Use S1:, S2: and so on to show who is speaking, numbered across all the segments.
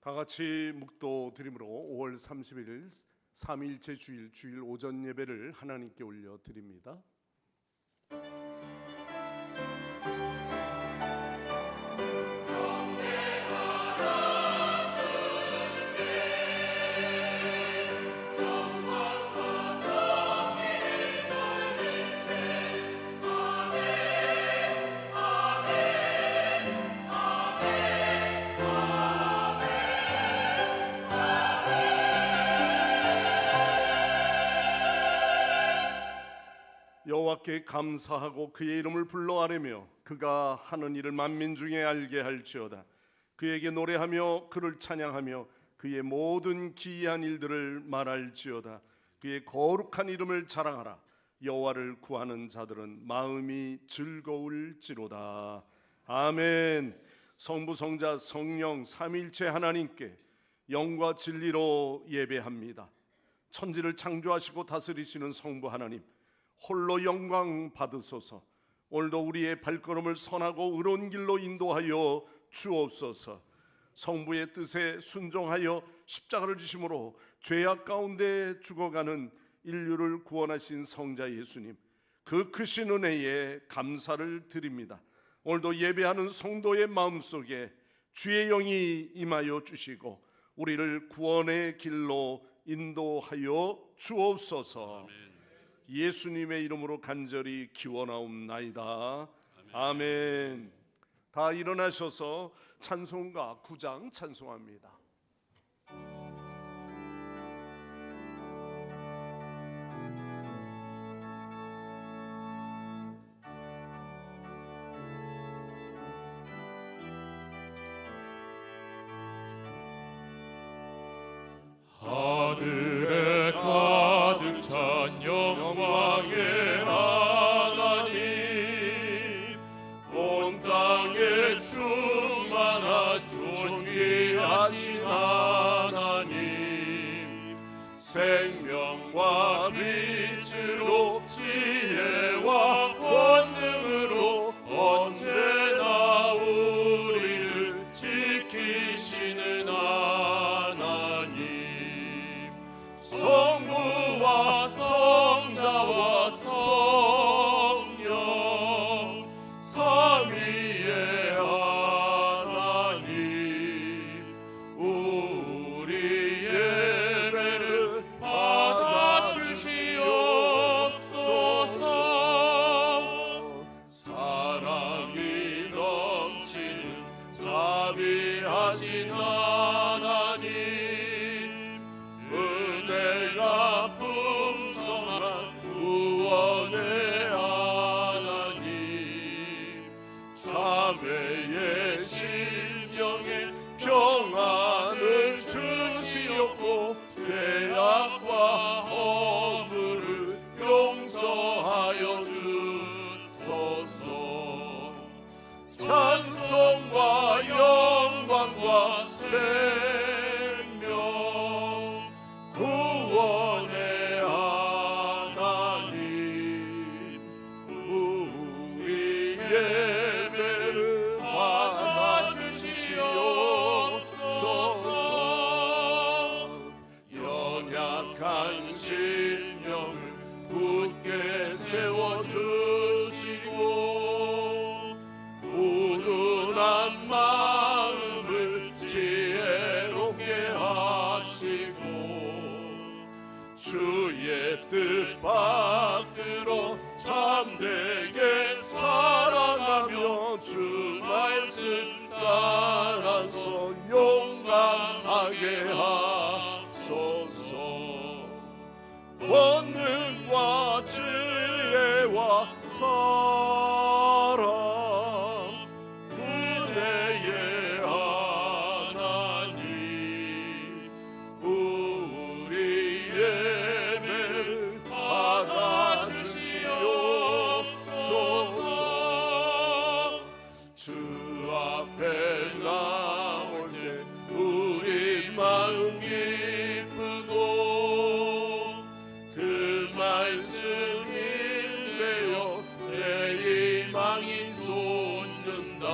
S1: 다 같이 묵도 드림으로 5월 30일 삼위일체 주일 오전 예배를 하나님께 올려 드립니다. 여호와께 감사하고 그의 이름을 불러 아뢰며 그가 하는 일을 만민 중에 알게 할지어다. 그에게 노래하며 그를 찬양하며 그의 모든 기이한 일들을 말할지어다. 그의 거룩한 이름을 자랑하라. 여호와를 구하는 자들은 마음이 즐거울지로다. 아멘. 성부 성자 성령 삼위일체 하나님께 영과 진리로 예배합니다. 천지를 창조하시고 다스리시는 성부 하나님, 홀로 영광 받으소서. 오늘도 우리의 발걸음을 선하고 의로운 길로 인도하여 주옵소서. 성부의 뜻에 순종하여 십자가를 지심으로 죄악 가운데 죽어가는 인류를 구원하신 성자 예수님, 그 크신 은혜에 감사를 드립니다. 오늘도 예배하는 성도의 마음속에 주의 영이 임하여 주시고 우리를 구원의 길로 인도하여 주옵소서. 아멘. 예수님의 이름으로 간절히 기원하옵나이다. 아멘. 다 일어나셔서 찬송가 9장 찬송합니다.
S2: 하늘에 가득 찬 영광의 하나님, 온 땅에 충만한 존귀하신 하나님, 생명과 빛으로 지혜와 권능으로 언제나 우리를 지키시는 하나님, 성부와 성자와 성령 삼위의 하나님, 우리 예배를 받아주시옵소서. 사랑이 넘치는 자비하신 하나님, 은혜가 풍성한 구원의 하나님, 자매의 심령에 평안을 주시옵고 죄악과 허물을 용서하여 주소서. 찬송과 영광과 생명, 구원의 하나님, 우리 예배를 받아주시옵소서. 연약한 심령을 굳게 세워주시고 우둔한 마음을 지혜롭게 하시고 주의 뜻 받들어 참되게 살아가며 주 말씀 따라서 용감하게 하소서. 권능과 지혜와 사랑, 은혜의 하나님, 우리 예배를 받아주시옵소서. 주 앞에 나올 때 우리 마음 기쁘고 그 말씀이 되어 새 희망이 솟는다.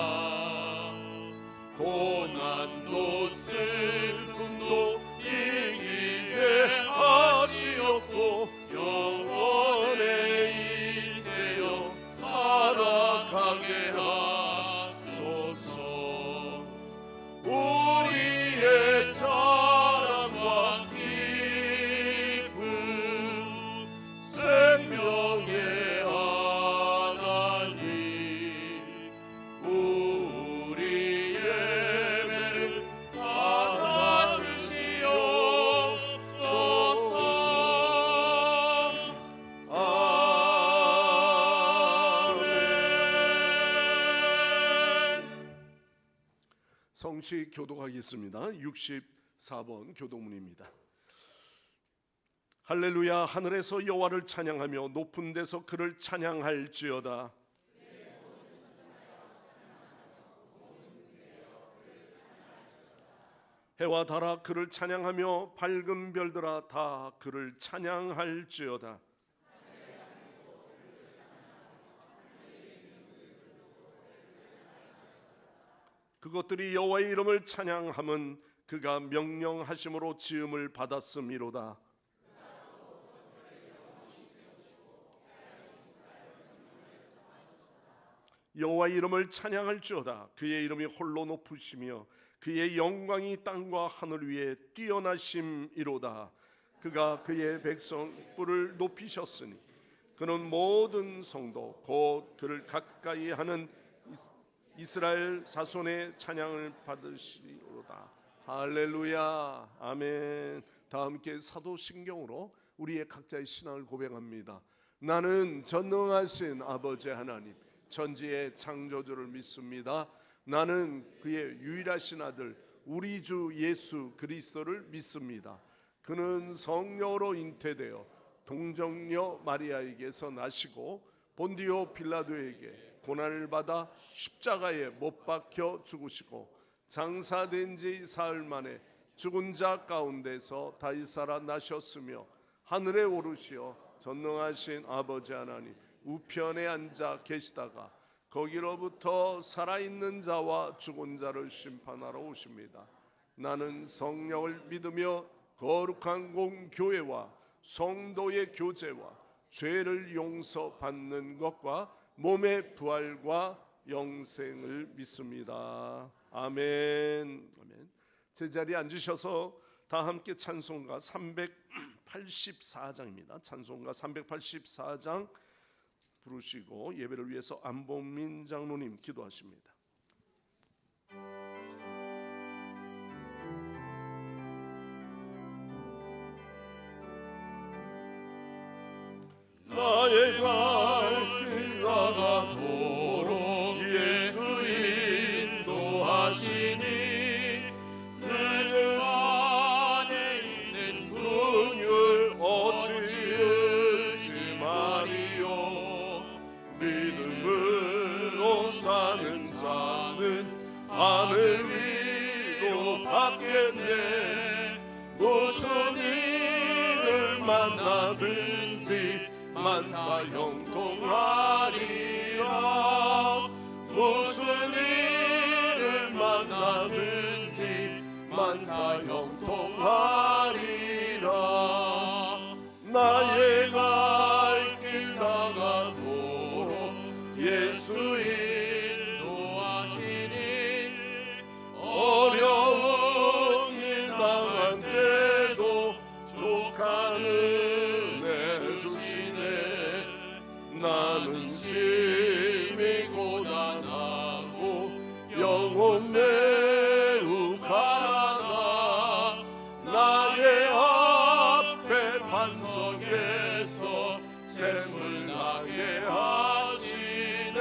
S2: 고난도
S1: 성시 교독하겠습니다. 64번 교독문입니다. 할렐루야. 하늘에서 여호와를 찬양하며 높은 데서 그를 찬양할지어다. 해와 달아 그를 찬양하며 밝은 별들아 다 그를 찬양할지어다. 그것들이 여호와의 이름을 찬양함은 그가 명령하심으로 지음을 받았음이로다. 여호와의 이름을 찬양할지어다. 그의 이름이 홀로 높으시며 그의 영광이 땅과 하늘 위에 뛰어나심이로다. 그가 그의 백성 뿔을 높이셨으니 그는 모든 성도 곧 그를 가까이 하는 이스라엘 자손의 찬양을 받으시리로다. 할렐루야. 아멘. 다 함께 사도신경으로 우리의 각자의 신앙을 고백합니다. 나는 전능하신 아버지 하나님 천지의 창조주를 믿습니다. 나는 그의 유일하신 아들 우리 주 예수 그리스도를 믿습니다. 그는 성령으로 잉태되어 동정녀 마리아에게서 나시고 본디오 빌라도에게 고난을 받아 십자가에 못 박혀 죽으시고 장사된 지 사흘 만에 죽은 자 가운데서 다시 살아나셨으며 하늘에 오르시어 전능하신 아버지 하나님 우편에 앉아 계시다가 거기로부터 살아있는 자와 죽은 자를 심판하러 오십니다. 나는 성령을 믿으며 거룩한 공교회와 성도의 교제와 죄를 용서받는 것과 몸의 부활과 영생을 믿습니다. 아멘. 아멘. 제자리에 앉으셔서 다 함께 찬송가 384장입니다. 찬송가 384장 부르시고 예배를 위해서 안봉민 장로님 기도하십니다.
S2: 나의 갈 길 나가도록 예수 인도하시니 내 주 안에 있는 긍휼 어찌 말이요. 믿음으로 사는 자는 하늘 위로 받겠네. 무슨 일을 만나든지 만사 형통하리라. 무슨 일을 만나든지 만사 형통하리라. 나의 갈 길 나가도록 예수 인도하시니 어려운 일 당할 때도 족하는 나는 심히 고단하고 영혼 매우 가난하. 나의 앞에 반석에서 샘을 나게 하시네.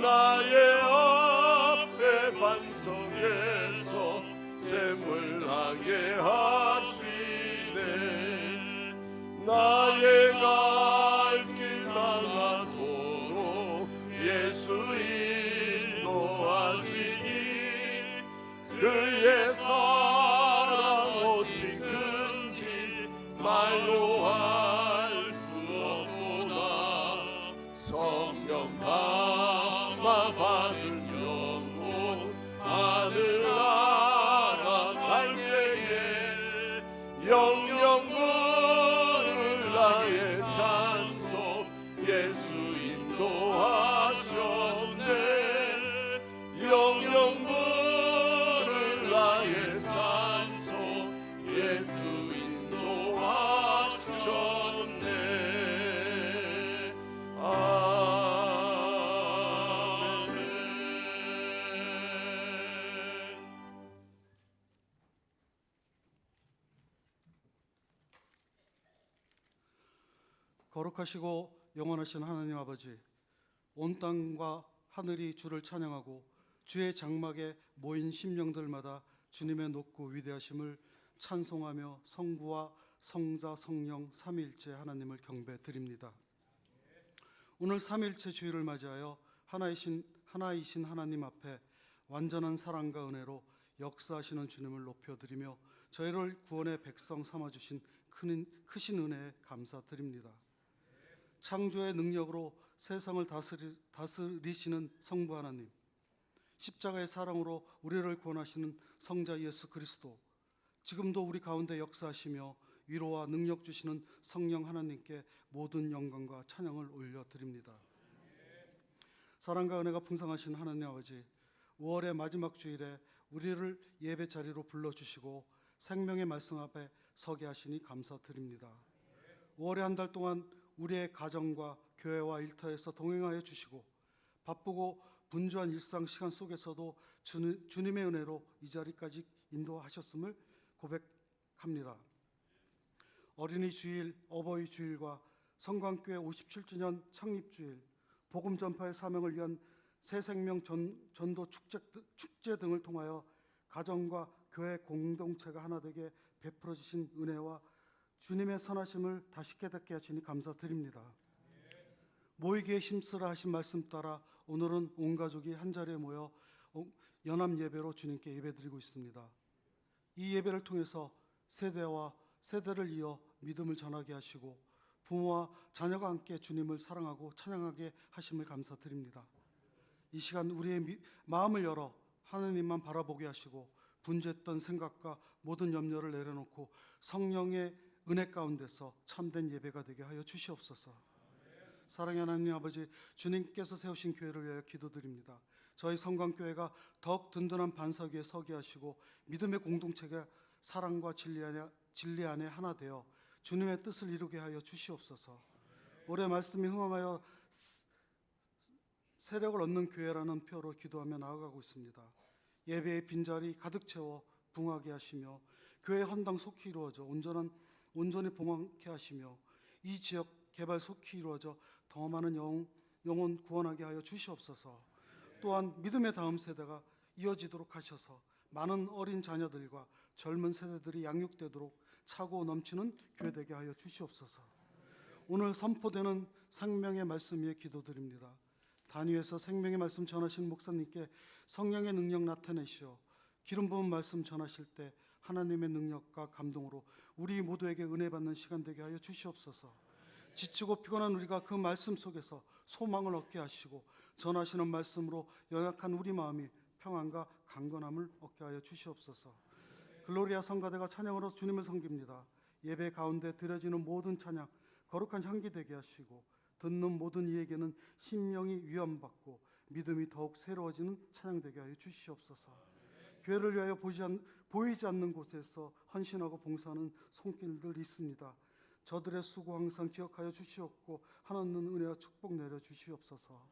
S2: 나의 앞에 반석에서 샘을 나게 하시네. 나의 예수 인도하시니 그의 사랑 어찌 큰지 말로 할 수 없도다. 성령 담아 받은 영혼 하늘 날아갈 때에 영영 부를 나의 찬송 예수 인도하셨네. 영영 부를 나의 찬송 예수 인도하셨네. 아멘.
S3: 거룩하시고 영원하신 하나님 아버지, 온 땅과 하늘이 주를 찬양하고 주의 장막에 모인 심령들마다 주님의 높고 위대하심을 찬송하며 성부와 성자 성령 삼위일체 하나님을 경배드립니다. 오늘 삼위일체 주일을 맞이하여 하나이신 하나님 앞에 완전한 사랑과 은혜로 역사하시는 주님을 높여드리며 저희를 구원의 백성 삼아주신 크신 은혜에 감사드립니다. 창조의 능력으로 세상을 다스리시는 성부 하나님, 십자가의 사랑으로 우리를 구원하시는 성자 예수 그리스도, 지금도 우리 가운데 역사하시며 위로와 능력 주시는 성령 하나님께 모든 영광과 찬양을 올려드립니다. 사랑과 은혜가 풍성하신 하나님 아버지, 5월의 마지막 주일에 우리를 예배 자리로 불러주시고 생명의 말씀 앞에 서게 하시니 감사드립니다. 5월의 한 달 동안 우리의 가정과 교회와 일터에서 동행하여 주시고 바쁘고 분주한 일상 시간 속에서도 주님의 은혜로 이 자리까지 인도하셨음을 고백합니다. 어린이 주일, 어버이 주일과 성광교회 57주년 창립주일, 복음 전파의 사명을 위한 새생명 전도 축제 등을 통하여 가정과 교회 공동체가 하나 되게 베풀어 주신 은혜와 주님의 선하심을 다시 깨닫게 하시니 감사드립니다. 모이기에 힘쓰라 하신 말씀 따라 오늘은 온 가족이 한 자리에 모여 연합 예배로 주님께 예배드리고 있습니다. 이 예배를 통해서 세대와 세대를 이어 믿음을 전하게 하시고 부모와 자녀가 함께 주님을 사랑하고 찬양하게 하심을 감사드립니다. 이 시간 우리의 마음을 열어 하나님만 바라보게 하시고 분주했던 생각과 모든 염려를 내려놓고 성령의 은혜 가운데서 참된 예배가 되게 하여 주시옵소서. 사랑의 하나님 아버지, 주님께서 세우신 교회를 위하여 기도드립니다. 저희 성광교회가 더욱 든든한 반석 위에 서게 하시고 믿음의 공동체가 사랑과 진리 안에 하나 되어 주님의 뜻을 이루게 하여 주시옵소서. 올해 말씀이 흥황하여 세력을 얻는 교회라는 표로 기도하며 나아가고 있습니다. 예배의 빈자리 가득 채워 붕하게 하시며 교회 헌당 속히 이루어져 온전히 봉헌케 하시며 이 지역 개발 속히 이루어져 더 많은 영혼 구원하게 하여 주시옵소서. 또한 믿음의 다음 세대가 이어지도록 하셔서 많은 어린 자녀들과 젊은 세대들이 양육되도록 차고 넘치는 교회 되게 하여 주시옵소서. 오늘 선포되는 생명의 말씀 위에 기도드립니다. 단위에서 생명의 말씀 전하신 목사님께 성령의 능력 나타내시어 기름 부은 말씀 전하실 때 하나님의 능력과 감동으로 우리 모두에게 은혜 받는 시간 되게 하여 주시옵소서. 지치고 피곤한 우리가 그 말씀 속에서 소망을 얻게 하시고 전하시는 말씀으로 연약한 우리 마음이 평안과 강건함을 얻게 하여 주시옵소서. 글로리아 성가대가 찬양으로 주님을 섬깁니다. 예배 가운데 드려지는 모든 찬양 거룩한 향기 되게 하시고 듣는 모든 이에게는 심령이 위안받고 믿음이 더욱 새로워지는 찬양 되게 하여 주시옵소서. 교회를 위하여 보이지 않는 곳에서 헌신하고 봉사하는 손길들 있습니다. 저들의 수고 항상 기억하여 주시옵고 하나님 은혜와 축복 내려 주시옵소서.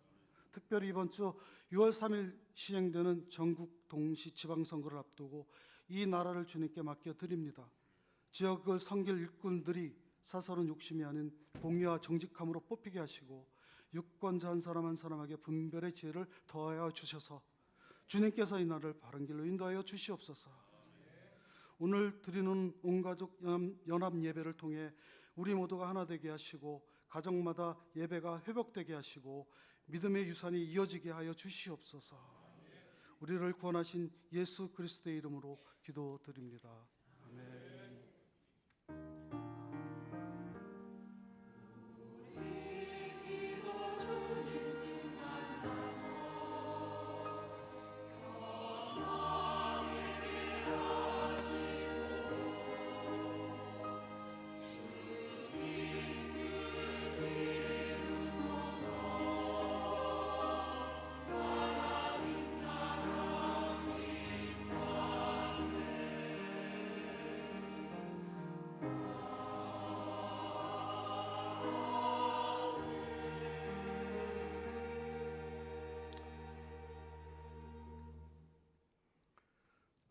S3: 특별히 이번 주 6월 3일 시행되는 전국 동시 지방선거를 앞두고 이 나라를 주님께 맡겨드립니다. 지역을 섬길 일꾼들이 사설은 욕심이 아닌 공의와 정직함으로 뽑히게 하시고 유권자 한 사람 한 사람에게 분별의 지혜를 더하여 주셔서 주님께서 이 나라를 바른 길로 인도하여 주시옵소서. 오늘 드리는 온가족 연합 예배를 통해 우리 모두가 하나 되게 하시고 가정마다 예배가 회복되게 하시고 믿음의 유산이 이어지게 하여 주시옵소서. 우리를 구원하신 예수 그리스도의 이름으로 기도드립니다. 아멘.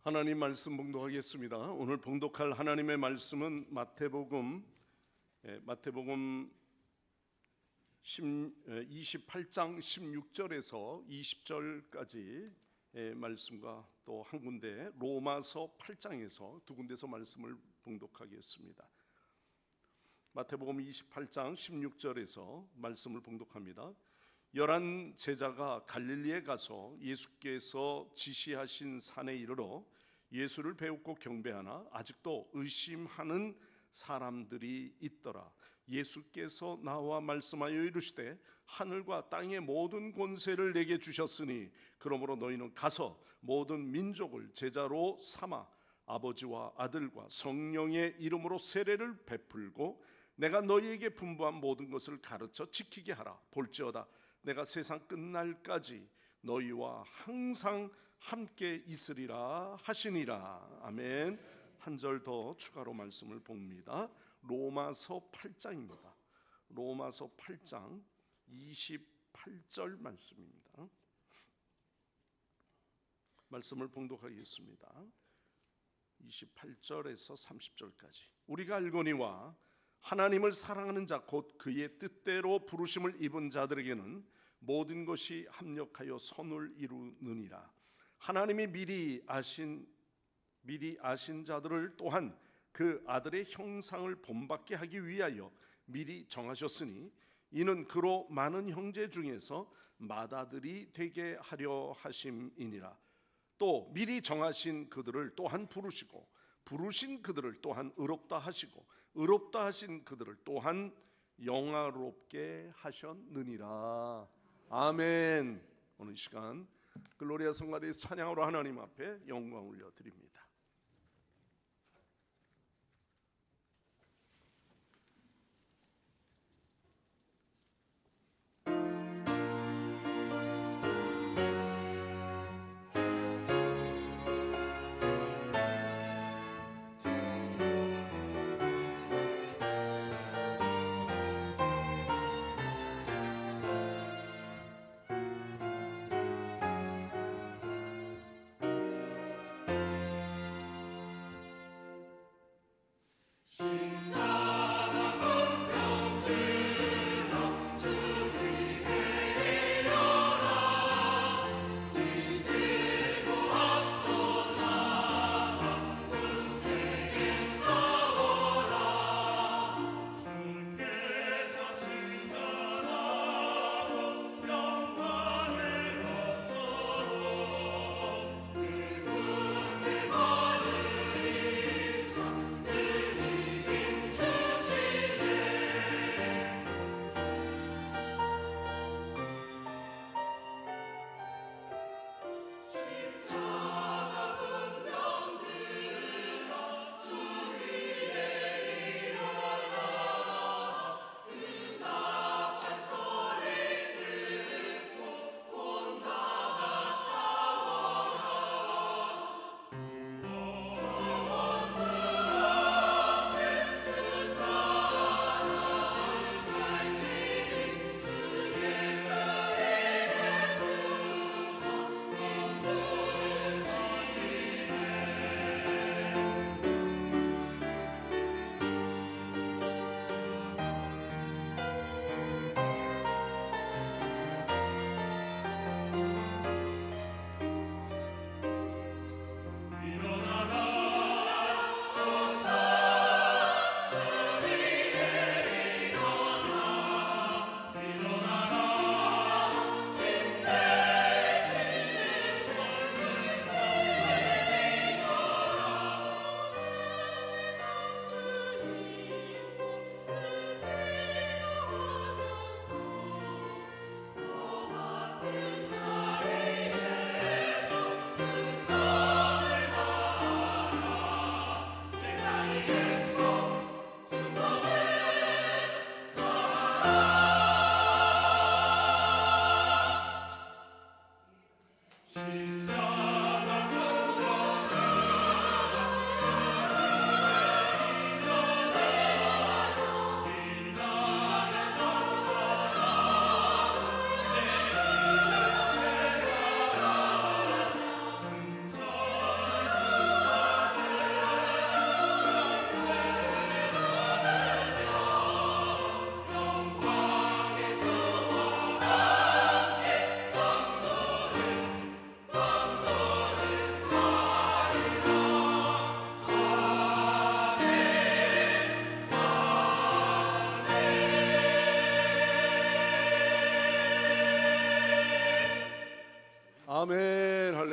S1: 하나님 말씀 봉독하겠습니다. 오늘 봉독할 하나님의 말씀은 마태복음 28장 16절에서 20절까지 말씀과 또 한 군데 로마서 8장에서 두 군데서 말씀을 봉독하겠습니다. 마태복음 28장 16절에서 말씀을 봉독합니다. 11 제자가 갈릴리에 가서 예수께서 지시하신 산에 이르러 예수를 배우고 경배하나 아직도 의심하는 사람들이 있더라. 예수께서 나와 말씀하여 이르시되 하늘과 땅의 모든 권세를 내게 주셨으니 그러므로 너희는 가서 모든 민족을 제자로 삼아 아버지와 아들과 성령의 이름으로 세례를 베풀고 내가 너희에게 분부한 모든 것을 가르쳐 지키게 하라. 볼지어다 내가 세상 끝날까지 너희와 항상 함께 있으리라 하시니라. 아멘. 한 절 더 추가로 말씀을 봅니다. 로마서 8장입니다. 로마서 8장 28절 말씀입니다. 말씀을 봉독하겠습니다. 28절에서 30절까지. 우리가 알거니와 하나님을 사랑하는 자 곧 그의 뜻대로 부르심을 입은 자들에게는 모든 것이 합력하여 선을 이루느니라. 하나님이 미리 아신 자들을 또한 그 아들의 형상을 본받게 하기 위하여 미리 정하셨으니 이는 그로 많은 형제 중에서 맏아들이 되게 하려 하심이니라. 또 미리 정하신 그들을 또한 부르시고 부르신 그들을 또한 의롭다 하시고 의롭다 하신 그들을 또한 영화롭게 하셨느니라. 아멘. 오늘 시간 글로리아 성가대의 찬양으로 하나님 앞에 영광 올려드립니다.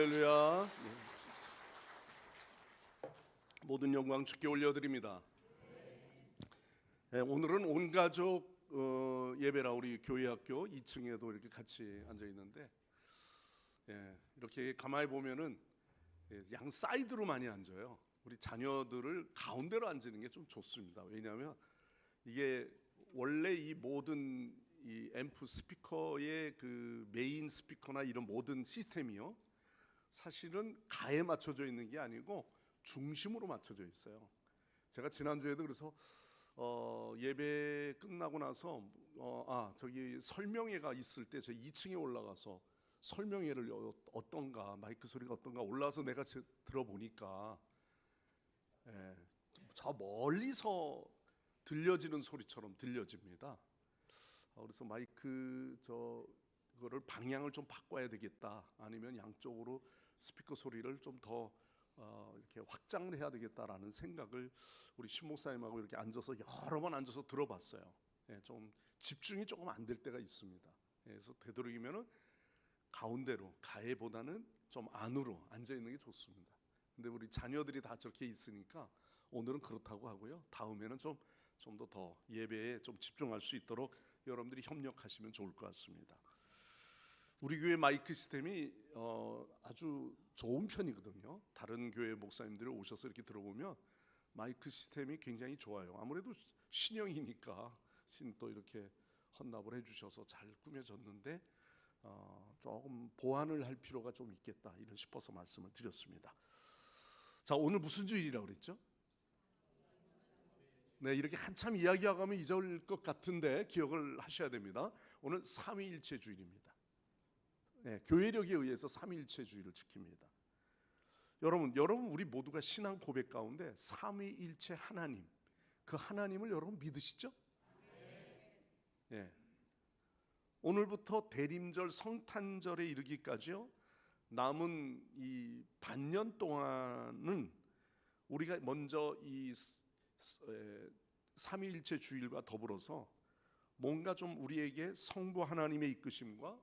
S1: 할렐루야. 네. 모든 영광 주께 올려드립니다. 네, 오늘은 온 가족 예배라 우리 교회 학교 2층에도 이렇게 같이 앉아 있는데, 이렇게 가만히 보면은 양 사이드로 많이 앉아요. 우리 자녀들을 가운데로 앉는 게 좀 좋습니다. 왜냐하면 이게 원래 이 모든 이 앰프 스피커의 그 메인 스피커나 이런 모든 시스템이요, 사실은 가에 맞춰져 있는 게 아니고 중심으로 맞춰져 있어요. 제가 지난주에도 그래서 예배 끝나고 나서 저기 설명회가 있을 때 저 2층에 올라가서 설명회를 어떤가, 마이크 소리가 어떤가 올라와서 내가 들어보니까 저 멀리서 들려지는 소리처럼 들려집니다. 그래서 마이크 저거를 방향을 좀 바꿔야 되겠다, 아니면 양쪽으로 스피커 소리를 좀 더 이렇게 확장을 해야 되겠다라는 생각을 우리 신 목사님하고 이렇게 앉아서 여러 번 앉아서 들어봤어요. 좀 집중이 조금 안 될 때가 있습니다. 그래서 되도록이면은 가운데로, 가해보다는 좀 안으로 앉아 있는 게 좋습니다. 근데 우리 자녀들이 다 저렇게 있으니까 오늘은 그렇다고 하고요. 다음에는 좀 더 예배에 좀 집중할 수 있도록 여러분들이 협력하시면 좋을 것 같습니다. 우리 교회 마이크 시스템이 아주 좋은 편이거든요. 다른 교회 목사님들이 오셔서 이렇게 들어보면 마이크 시스템이 굉장히 좋아요. 아무래도 신형이니까 신 또 이렇게 헌납을 해주셔서 잘 꾸며졌는데 조금 보완을 할 필요가 좀 있겠다 이런 싶어서 말씀을 드렸습니다. 자, 오늘 무슨 주일이라고 그랬죠? 네, 이렇게 한참 이야기하고 가면 잊을 것 같은데 기억을 하셔야 됩니다. 오늘 삼위일체 주일입니다. 네, 교회력에 의해서 삼위일체 주일을 지킵니다. 여러분 우리 모두가 신앙 고백 가운데 삼위일체 하나님, 그 하나님을 여러분 믿으시죠? 네. 오늘부터 대림절 성탄절에 이르기까지요, 남은 이 반년 동안은 우리가 먼저 이 삼위일체 주일과 더불어서 뭔가 좀 우리에게 성부 하나님의 이끄심과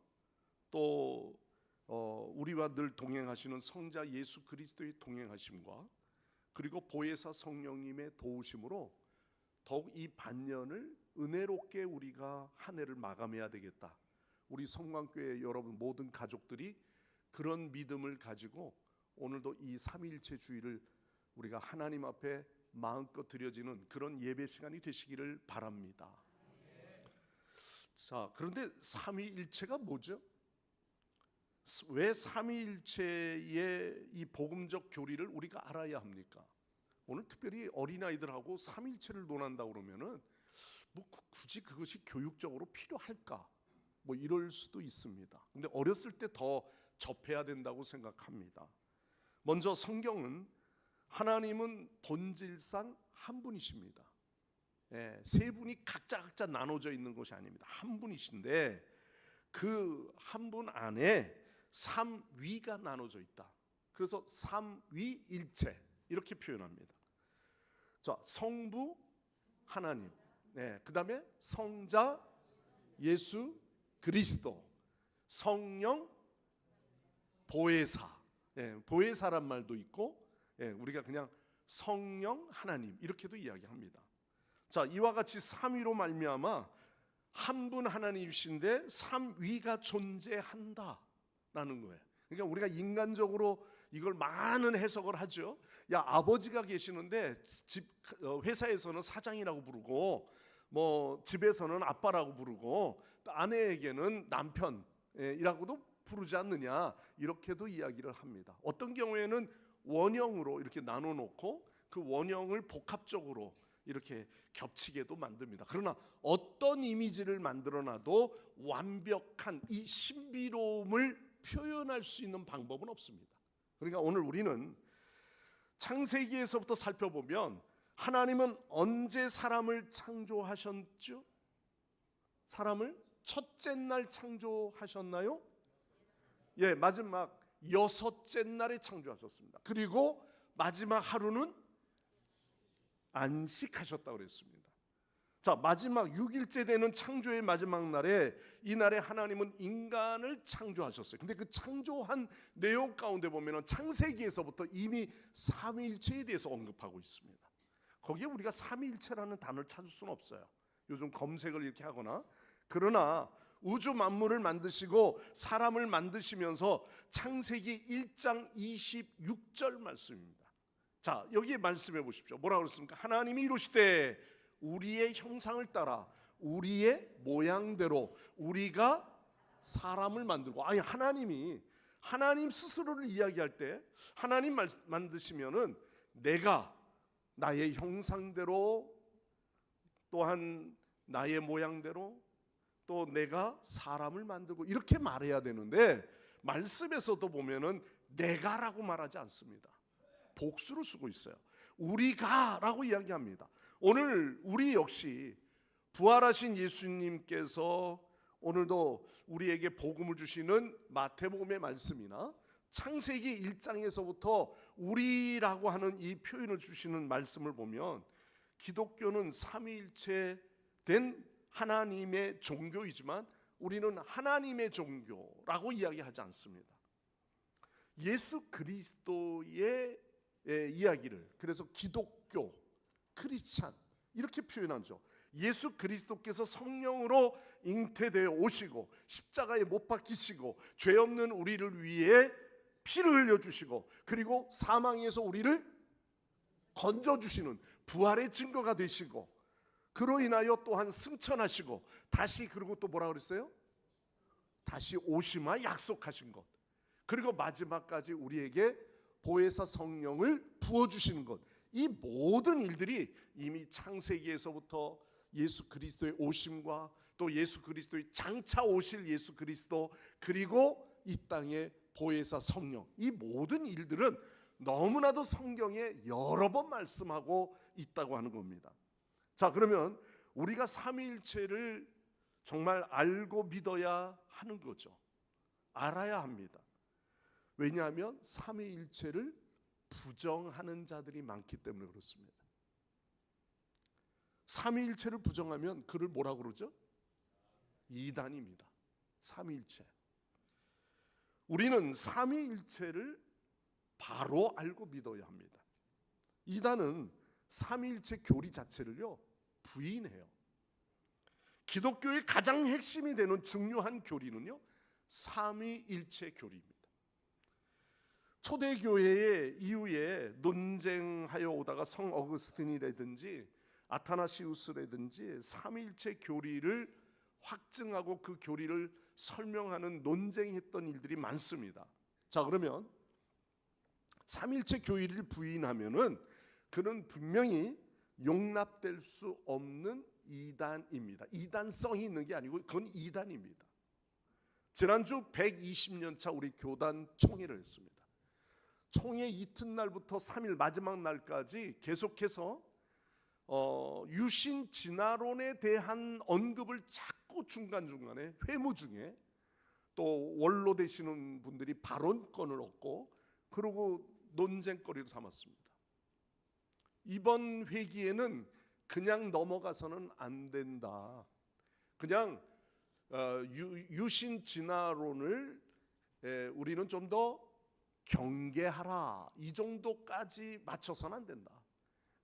S1: 또 우리와 늘 동행하시는 성자 예수 그리스도의 동행하심과 그리고 보혜사 성령님의 도우심으로 더욱 이 반년을 은혜롭게 우리가 한 해를 마감해야 되겠다. 우리 성광교회 여러분 모든 가족들이 그런 믿음을 가지고 오늘도 이 삼위일체 주일을 우리가 하나님 앞에 마음껏 드려지는 그런 예배 시간이 되시기를 바랍니다. 자, 그런데 삼위일체가 뭐죠? 왜 삼위일체의 이 복음적 교리를 우리가 알아야 합니까? 오늘 특별히 어린아이들하고 삼위일체를 논한다 그러면은 뭐 굳이 그것이 교육적으로 필요할까? 뭐 이럴 수도 있습니다. 근데 어렸을 때 더 접해야 된다고 생각합니다. 먼저 성경은 하나님은 본질상 한 분이십니다. 세 분이 각자 나눠져 있는 것이 아닙니다. 한 분이신데 그 한 분 안에 삼위가 나눠져 있다. 그래서 삼위일체 이렇게 표현합니다. 자, 성부 하나님, 그다음에 성자 예수 그리스도, 성령 보혜사, 보혜사란 말도 있고, 우리가 그냥 성령 하나님 이렇게도 이야기합니다. 자, 이와 같이 삼위로 말미암아 한 분 하나님이신데 삼위가 존재한다라는 거예요. 그러니까 우리가 인간적으로 이걸 많은 해석을 하죠. 야, 아버지가 계시는데 회사에서는 사장이라고 부르고, 뭐 집에서는 아빠라고 부르고, 또 아내에게는 남편이라고도 부르지 않느냐, 이렇게도 이야기를 합니다. 어떤 경우에는 원형으로 이렇게 나눠 놓고 그 원형을 복합적으로 이렇게 겹치게도 만듭니다. 그러나 어떤 이미지를 만들어놔도 완벽한 이 신비로움을 표현할 수 있는 방법은 없습니다. 그러니까 오늘 우리는 창세기에서부터 살펴보면 하나님은 언제 사람을 창조하셨죠? 사람을 첫째 날 창조하셨나요? 마지막 여섯째 날에 창조하셨습니다. 그리고 마지막 하루는 안식하셨다고 그랬습니다. 자, 마지막 6일째 되는 창조의 마지막 날에, 이날에 하나님은 인간을 창조하셨어요. 근데 그 창조한 내용 가운데 보면은 창세기에서부터 이미 삼위일체에 대해서 언급하고 있습니다. 거기에 우리가 삼위일체라는 단어를 찾을 수는 없어요. 요즘 검색을 이렇게 하거나. 그러나 우주 만물을 만드시고 사람을 만드시면서 창세기 1장 26절 말씀입니다. 자, 여기 말씀해 보십시오. 뭐라고 그랬습니까? 하나님이 이루시되 우리의 형상을 따라 우리의 모양대로 우리가 사람을 만들고. 아니, 하나님 스스로를 이야기할 때 하나님 만드시면은 내가 나의 형상대로, 또한 나의 모양대로, 또 내가 사람을 만들고, 이렇게 말해야 되는데 말씀에서도 보면은 내가라고 말하지 않습니다. 복수를 쓰고 있어요. 우리가라고 이야기합니다. 오늘 우리 역시 부활하신 예수님께서 오늘도 우리에게 복음을 주시는 마태복음의 말씀이나 창세기 1장에서부터 우리라고 하는 이 표현을 주시는 말씀을 보면, 기독교는 삼위일체 된 하나님의 종교이지만 우리는 하나님의 종교라고 이야기하지 않습니다. 예수 그리스도의 이야기를 그래서 기독교, 크리스찬 이렇게 표현하죠. 예수 그리스도께서 성령으로 잉태되어 오시고 십자가에 못 박히시고 죄 없는 우리를 위해 피를 흘려주시고, 그리고 사망에서 우리를 건져주시는 부활의 증거가 되시고, 그로 인하여 또한 승천하시고 다시, 그리고 또 뭐라 그랬어요? 다시 오심과 약속하신 것, 그리고 마지막까지 우리에게 보혜사 성령을 부어주시는 것, 이 모든 일들이 이미 창세기에서부터 예수 그리스도의 오심과 또 예수 그리스도의 장차 오실 예수 그리스도, 그리고 이 땅의 보혜사 성령, 이 모든 일들은 너무나도 성경에 여러 번 말씀하고 있다고 하는 겁니다. 자, 그러면 우리가 삼위일체를 정말 알고 믿어야 하는 거죠. 알아야 합니다. 왜냐하면 삼위일체를 부정하는 자들이 많기 때문에 그렇습니다. 삼위일체를 부정하면 그를 뭐라고 그러죠? 이단입니다. 삼위일체. 우리는 삼위일체를 바로 알고 믿어야 합니다. 이단은 삼위일체 교리 자체를요 부인해요. 기독교의 가장 핵심이 되는 중요한 교리는요 삼위일체 교리입니다. 초대교회의 이후에 논쟁하여 오다가 성 어거스틴이라든지 아타나시우스라든지 삼위일체 교리를 확증하고 그 교리를 설명하는 논쟁했던 일들이 많습니다. 자, 그러면 삼위일체 교리를 부인하면은 그는 분명히 용납될 수 없는 이단입니다. 이단성이 있는 게 아니고 그건 이단입니다. 지난주 120년 차 우리 교단 총회를 했습니다. 총회 이튿날부터 3일 마지막 날까지 계속해서 유신 진화론에 대한 언급을 자꾸 중간중간에 회무 중에 또 원로 되시는 분들이 발언권을 얻고 그러고 논쟁거리로 삼았습니다. 이번 회기에는 그냥 넘어가서는 안 된다. 그냥 유신 진화론을 우리는 좀 더 경계하라, 이 정도까지 맞춰서는 안 된다.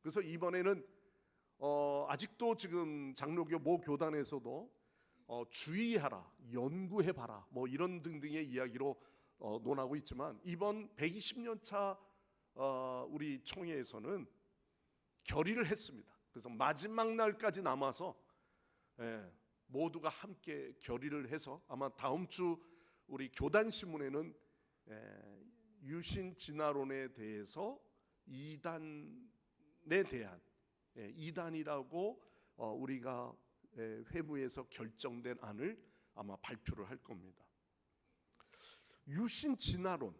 S1: 그래서 이번에는 아직도 지금 장로교 모 교단에서도 주의하라, 연구해봐라, 뭐 이런 등등의 이야기로 논하고 있지만, 이번 120년 차 우리 총회에서는 결의를 했습니다. 그래서 마지막 날까지 남아서 모두가 함께 결의를 해서 아마 다음 주 우리 교단 신문에는 유신 진화론에 대해서 이단에 대한 이단이라고 우리가 회무에서 결정된 안을 아마 발표를 할 겁니다. 유신 진화론,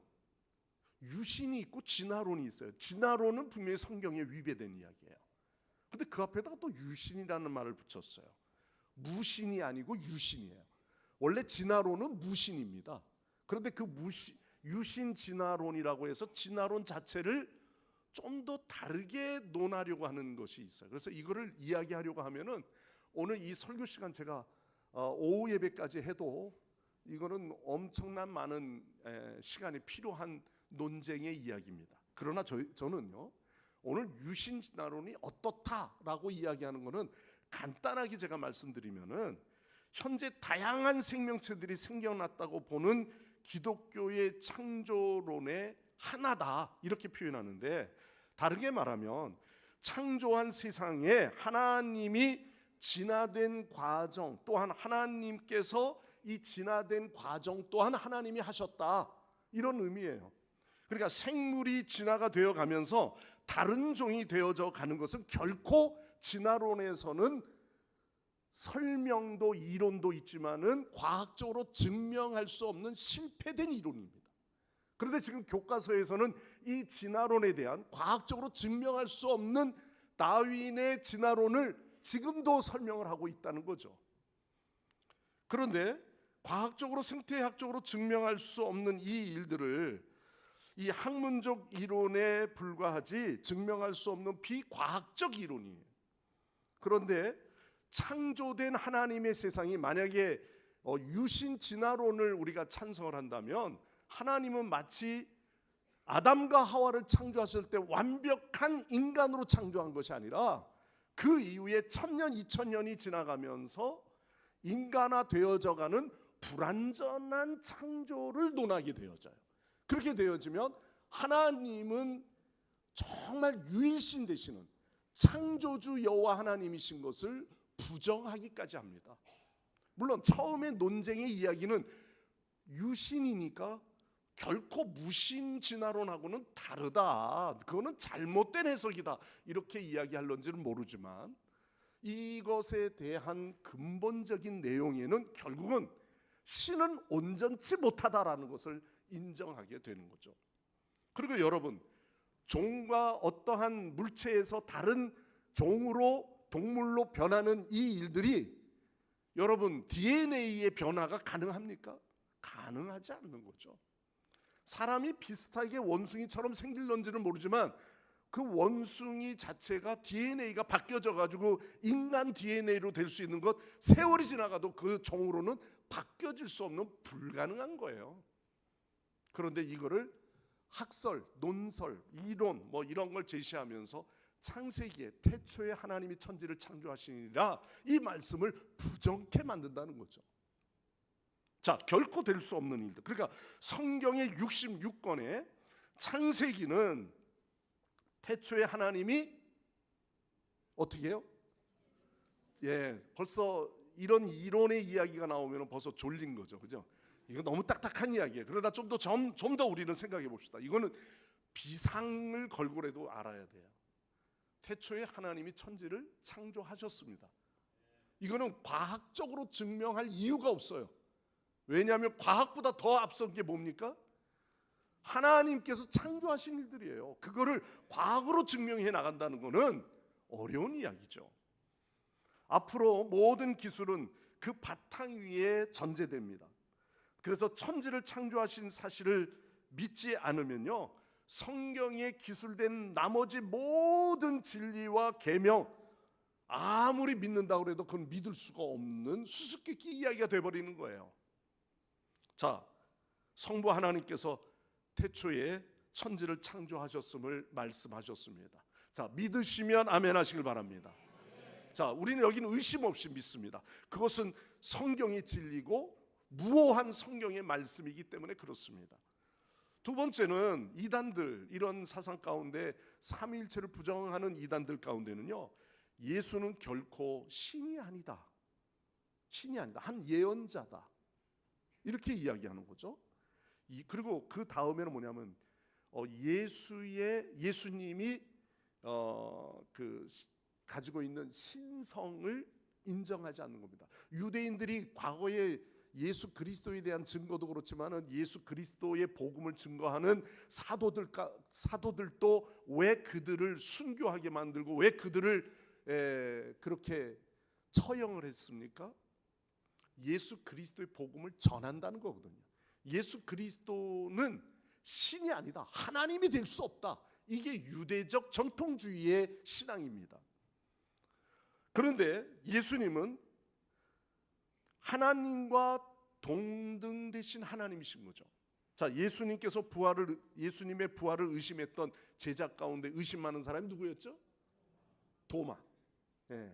S1: 유신이 있고 진화론이 있어요. 진화론은 분명히 성경에 위배된 이야기예요. 근데 그 앞에다가 또 유신이라는 말을 붙였어요. 무신이 아니고 유신이에요. 원래 진화론은 무신입니다. 그런데 그 유신 진화론이라고 해서 진화론 자체를 좀 더 다르게 논하려고 하는 것이 있어요. 그래서 이거를 이야기하려고 하면은 오늘 이 설교 시간 제가 오후 예배까지 해도 이거는 엄청난 많은 시간이 필요한 논쟁의 이야기입니다. 그러나 저는요, 오늘 유신 진화론이 어떻다라고 이야기하는 것은 간단하게 제가 말씀드리면은 현재 다양한 생명체들이 생겨났다고 보는 기독교의 창조론의 하나다, 이렇게 표현하는데, 다르게 말하면 창조한 세상에 하나님이 진화된 과정 또한 하나님께서 이 진화된 과정 또한 하나님이 하셨다, 이런 의미예요. 그러니까 생물이 진화가 되어 가면서 다른 종이 되어져 가는 것은 결코 진화론에서는 설명도 이론도 있지만은 과학적으로 증명할 수 없는 실패된 이론입니다. 그런데 지금 교과서에서는 이 진화론에 대한 과학적으로 증명할 수 없는 다윈의 진화론을 지금도 설명을 하고 있다는 거죠. 그런데 과학적으로 생태학적으로 증명할 수 없는 이 일들을 이 학문적 이론에 불과하지 증명할 수 없는 비과학적 이론이에요. 그런데 창조된 하나님의 세상이 만약에 유신 진화론을 우리가 찬성을 한다면 하나님은 마치 아담과 하와를 창조하실 때 완벽한 인간으로 창조한 것이 아니라 그 이후에 1000년, 2000년이 지나가면서 인간화 되어져가는 불완전한 창조를 논하게 되어져요. 그렇게 되어지면 하나님은 정말 유일신 되시는 창조주 여호와 하나님이신 것을 부정하기까지 합니다. 물론 처음에 논쟁의 이야기는 유신이니까 결코 무신 진화론하고는 다르다, 그거는 잘못된 해석이다, 이렇게 이야기할런지는 모르지만 이것에 대한 근본적인 내용에는 결국은 신은 온전치 못하다라는 것을 인정하게 되는 거죠. 그리고 여러분, 종과 어떠한 물체에서 다른 종으로 동물로 변하는 이 일들이 여러분 DNA의 변화가 가능합니까? 가능하지 않는 거죠. 사람이 비슷하게 원숭이처럼 생길런지는 모르지만 그 원숭이 자체가 DNA가 바뀌어져 가지고 인간 DNA로 될 수 있는 것, 세월이 지나가도 그 종으로는 바뀌어질 수 없는 불가능한 거예요. 그런데 이거를 학설, 논설, 이론 뭐 이런 걸 제시하면서 창세기에 태초에 하나님이 천지를 창조하시니라 이 말씀을 부정케 만든다는 거죠. 자, 결코 될 수 없는 일들. 그러니까 성경의 66권의 창세기는 태초에 하나님이 어떻게 해요? 벌써 이런 이론의 이야기가 나오면 벌써 졸린 거죠, 그죠? 이거 너무 딱딱한 이야기예요. 그러나 좀 더 우리는 생각해 봅시다. 이거는 비상을 걸고라도 알아야 돼요. 태초에 하나님이 천지를 창조하셨습니다. 이거는 과학적으로 증명할 이유가 없어요. 왜냐하면 과학보다 더 앞선 게 뭡니까? 하나님께서 창조하신 일들이에요. 그거를 과학으로 증명해 나간다는 것은 어려운 이야기죠. 앞으로 모든 기술은 그 바탕 위에 전제됩니다. 그래서 천지를 창조하신 사실을 믿지 않으면요, 성경에 기술된 나머지 모든 진리와 계명 아무리 믿는다고 해도 그건 믿을 수가 없는 수수께끼 이야기가 돼버리는 거예요. 자, 성부 하나님께서 태초에 천지를 창조하셨음을 말씀하셨습니다. 자, 믿으시면 아멘 하시길 바랍니다. 자, 우리는 여기는 의심 없이 믿습니다. 그것은 성경의 진리고 무오한 성경의 말씀이기 때문에 그렇습니다. 두 번째는 이단들, 이런 사상 가운데 삼위일체를 부정하는 이단들 가운데는요, 예수는 결코 신이 아니다, 신이 아니다, 한 예언자다, 이렇게 이야기하는 거죠. 그리고 그 다음에는 뭐냐면 예수님이 가지고 있는 신성을 인정하지 않는 겁니다. 유대인들이 과거에 예수 그리스도에 대한 증거도 그렇지만은 예수 그리스도의 복음을 증거하는 사도들도 왜 그들을 순교하게 만들고 왜 그들을 그렇게 처형을 했습니까? 예수 그리스도의 복음을 전한다는 거거든요. 예수 그리스도는 신이 아니다, 하나님이 될 수 없다, 이게 유대적 전통주의의 신앙입니다. 그런데 예수님은 하나님과 동등되신 하나님이신 거죠. 자, 예수님의 부활을 의심했던 제자 가운데 의심 많은 사람이 누구였죠? 도마. 예.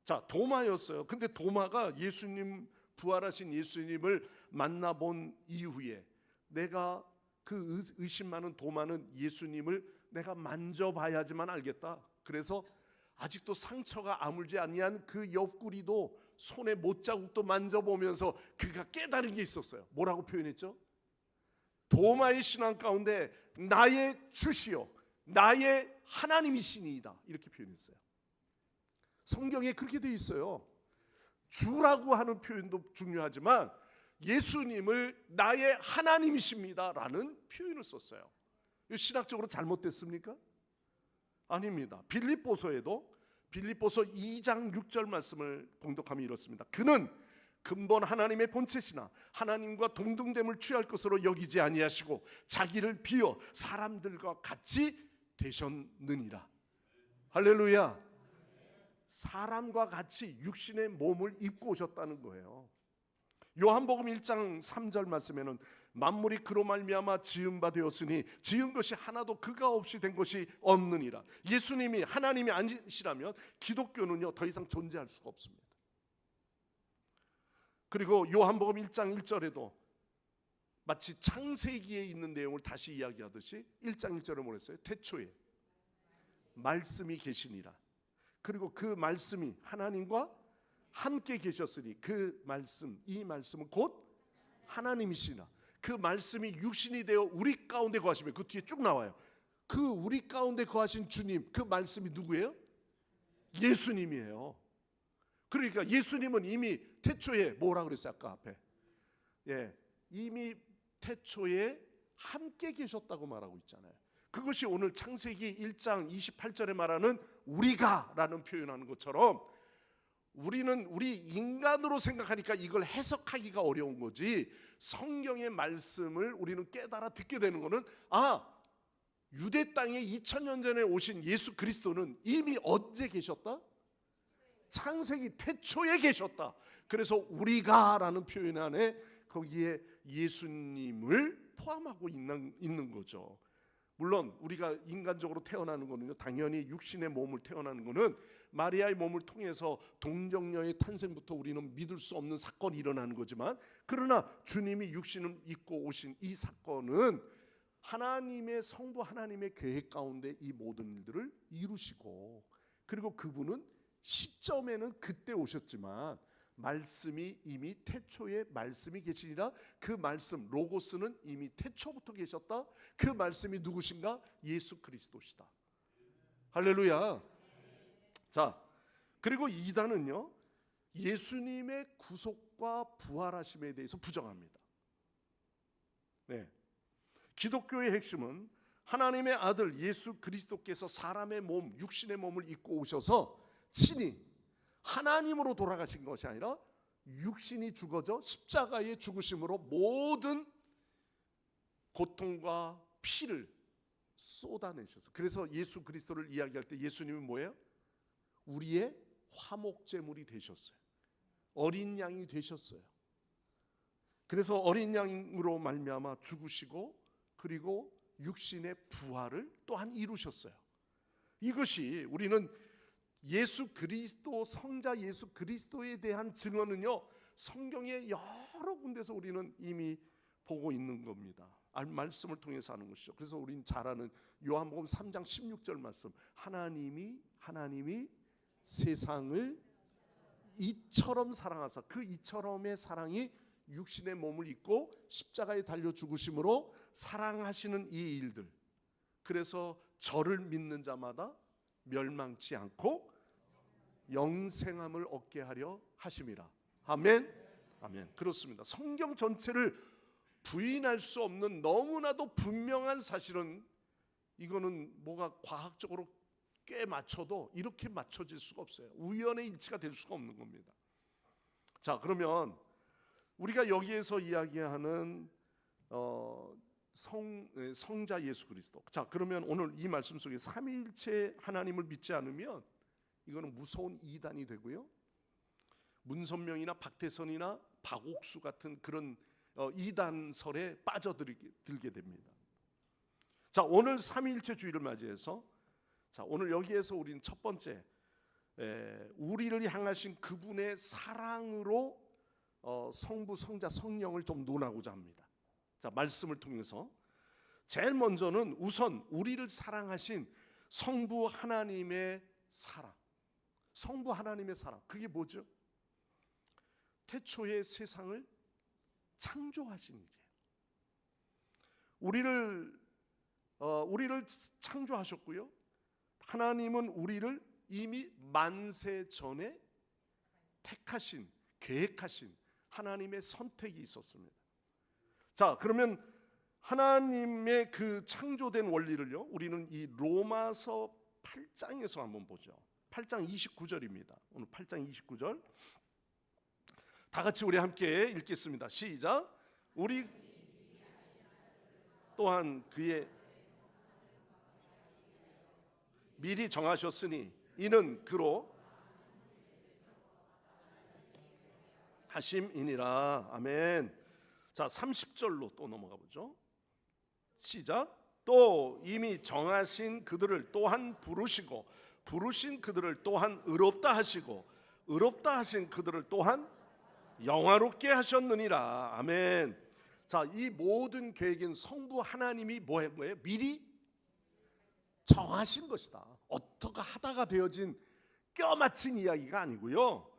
S1: 자, 도마였어요. 근데 도마가 부활하신 예수님을 만나본 이후에 내가 그 의심 많은 도마는 예수님을 내가 만져봐야지만 알겠다. 그래서 아직도 상처가 아물지 아니한 그 옆구리도 손에 못자국도 만져보면서 그가 깨달은 게 있었어요. 뭐라고 표현했죠? 도마의 신앙 가운데 나의 주시요 나의 하나님이시니이다 이렇게 표현했어요. 성경에 그렇게 되어 있어요. 주라고 하는 표현도 중요하지만 예수님을 나의 하나님이십니다라는 표현을 썼어요. 이거 신학적으로 잘못됐습니까? 아닙니다. 빌립보서에도 빌립보서 2장 6절 말씀을 봉독하면 이렇습니다. 그는 근본 하나님의 본체시나 하나님과 동등됨을 취할 것으로 여기지 아니하시고 자기를 비어 사람들과 같이 되셨느니라. 할렐루야. 사람과 같이 육신의 몸을 입고 오셨다는 거예요. 요한복음 1장 3절 말씀에는 만물이 그로 말미암아 지은 바 되었으니 지은 것이 하나도 그가 없이 된 것이 없느니라. 예수님이 하나님이 아니시라면 기독교는요 더 이상 존재할 수가 없습니다. 그리고 요한복음 1장 1절에도 마치 창세기에 있는 내용을 다시 이야기하듯이 1장 1절에 뭐랬어요? 태초에 말씀이 계시니라. 그리고 그 말씀이 하나님과 함께 계셨으니 그 말씀, 이 말씀은 곧 하나님이시나. 그 말씀이 육신이 되어 우리 가운데 거하시면 그 뒤에 쭉 나와요. 그 우리 가운데 거하신 주님, 그 말씀이 누구예요? 예수님이에요. 그러니까 예수님은 이미 태초에 뭐라 그랬어요? 아까 앞에 이미 태초에 함께 계셨다고 말하고 있잖아요. 그것이 오늘 창세기 1장 28절에 말하는 우리가라는 표현하는 것처럼 우리는 우리 인간으로 생각하니까 이걸 해석하기가 어려운 거지, 성경의 말씀을 우리는 깨달아 듣게 되는 거는 유대 땅에 2000년 전에 오신 예수 그리스도는 이미 언제 계셨다? 창세기 태초에 계셨다. 그래서 우리가라는 표현 안에 거기에 예수님을 포함하고 있는 거죠. 물론 우리가 인간적으로 태어나는 거는요 당연히 육신의 몸을 태어나는 거는 마리아의 몸을 통해서 동정녀의 탄생부터 우리는 믿을 수 없는 사건이 일어나는 거지만, 그러나 주님이 육신을 입고 오신 이 사건은 하나님의 성부 하나님의 계획 가운데 이 모든 일들을 이루시고, 그리고 그분은 시점에는 그때 오셨지만 말씀이 이미 태초에 말씀이 계시니라. 그 말씀 로고스는 이미 태초부터 계셨다. 그 말씀이 누구신가? 예수 그리스도시다. 할렐루야. 자, 그리고 이단은요 예수님의 구속과 부활하심에 대해서 부정합니다. 기독교의 핵심은 하나님의 아들 예수 그리스도께서 사람의 몸, 육신의 몸을 입고 오셔서 친히 하나님으로 돌아가신 것이 아니라 육신이 죽어져 십자가의 죽으심으로 모든 고통과 피를 쏟아내셔서, 그래서 예수 그리스도를 이야기할 때 예수님은 뭐예요? 우리의 화목제물이 되셨어요. 어린 양이 되셨어요. 그래서 어린 양으로 말미암아 죽으시고 그리고 육신의 부활을 또한 이루셨어요. 이것이 우리는 예수 그리스도, 성자 예수 그리스도에 대한 증언은요 성경의 여러 군데서 우리는 이미 보고 있는 겁니다. 말씀을 통해서 하는 것이죠. 그래서 우리는 잘 아는 요한복음 3장 16절 말씀, 하나님이 세상을 이처럼 사랑하사, 그 이처럼의 사랑이 육신의 몸을 입고 십자가에 달려 죽으심으로 사랑하시는 이 일들, 그래서 저를 믿는 자마다 멸망치 않고 영생함을 얻게 하려 하심이라. 아멘. 아멘. 그렇습니다. 성경 전체를 부인할 수 없는 너무나도 분명한 사실은, 이거는 뭐가 과학적으로 꽤 맞춰도 이렇게 맞춰질 수가 없어요. 우연의 일치가 될 수가 없는 겁니다. 자, 그러면 우리가 여기에서 이야기하는 성자 예수 그리스도. 자, 그러면 오늘 이 말씀 속에 삼위일체 하나님을 믿지 않으면 이거는 무서운 이단이 되고요. 문선명이나 박태선이나 박옥수 같은 그런 이단설에 빠져들게 됩니다. 자, 오늘 삼위일체 주일을 맞이해서 자, 오늘 여기에서 우리는 첫 번째 우리를 향하신 그분의 사랑으로 성부, 성자, 성령을 좀 논하고자 합니다. 자, 말씀을 통해서 제일 먼저는 우선 우리를 사랑하신 성부 하나님의 사랑. 성부 하나님의 사랑. 그게 뭐죠? 태초에 세상을 창조하신 일이에요. 우리를 창조하셨고요. 하나님은 우리를 이미 만세 전에 택하신, 계획하신 하나님의 선택이 있었습니다. 자, 그러면 하나님의 그 창조된 원리를요, 우리는 이 로마서 8장에서 한번 보죠. 8장 29절입니다. 오늘 8장 29절 다 같이 우리 함께 읽겠습니다. 시작. 우리 또한 그의 미리 정하셨으니 이는 그로 하심이니라. 아멘. 자, 30절로 또 넘어가 보죠. 시작. 또 이미 정하신 그들을 또한 부르시고 부르신 그들을 또한 의롭다 하시고 의롭다 하신 그들을 또한 영화롭게 하셨느니라. 아멘. 자, 이 모든 계획은 성부 하나님이 뭐예요? 미리 정하신 것이다. 어떻게 하다가 되어진 껴맞힌 이야기가 아니고요.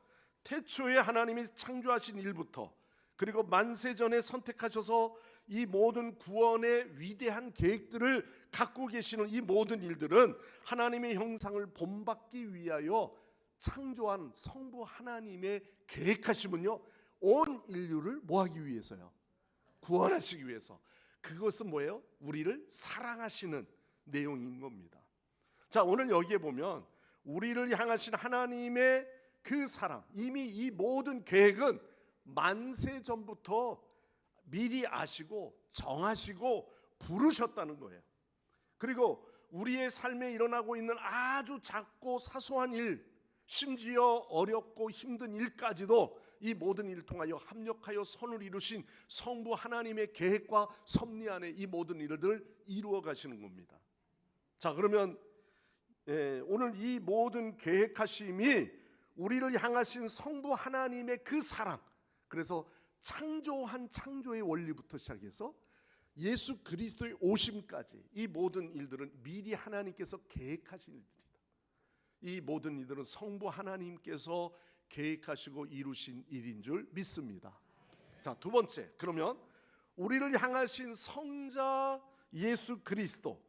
S1: 태초에 하나님이 창조하신 일부터 그리고 만세전에 선택하셔서 이 모든 구원의 위대한 계획들을 갖고 계시는 이 모든 일들은 하나님의 형상을 본받기 위하여 창조한 성부 하나님의 계획하심은요, 온 인류를 뭐하기 위해서요? 구원하시기 위해서. 그것은 뭐예요? 우리를 사랑하시는 내용인 겁니다. 자, 오늘 여기에 보면 우리를 향하신 하나님의 그 사랑, 이미 이 모든 계획은 만세 전부터 미리 아시고 정하시고 부르셨다는 거예요. 그리고 우리의 삶에 일어나고 있는 아주 작고 사소한 일, 심지어 어렵고 힘든 일까지도 이 모든 일을 통하여 합력하여 선을 이루신 성부 하나님의 계획과 섭리 안에 이 모든 일들을 이루어 가시는 겁니다. 자, 그러면 오늘 이 모든 계획하심이 우리를 향하신 성부 하나님의 그 사랑, 그래서 창조한 창조의 원리부터 시작해서 예수 그리스도의 오심까지 이 모든 일들은 미리 하나님께서 계획하신 일들이다. 이 모든 일들은 성부 하나님께서 계획하시고 이루신 일인 줄 믿습니다. 자, 두 번째, 그러면 우리를 향하신 성자 예수 그리스도,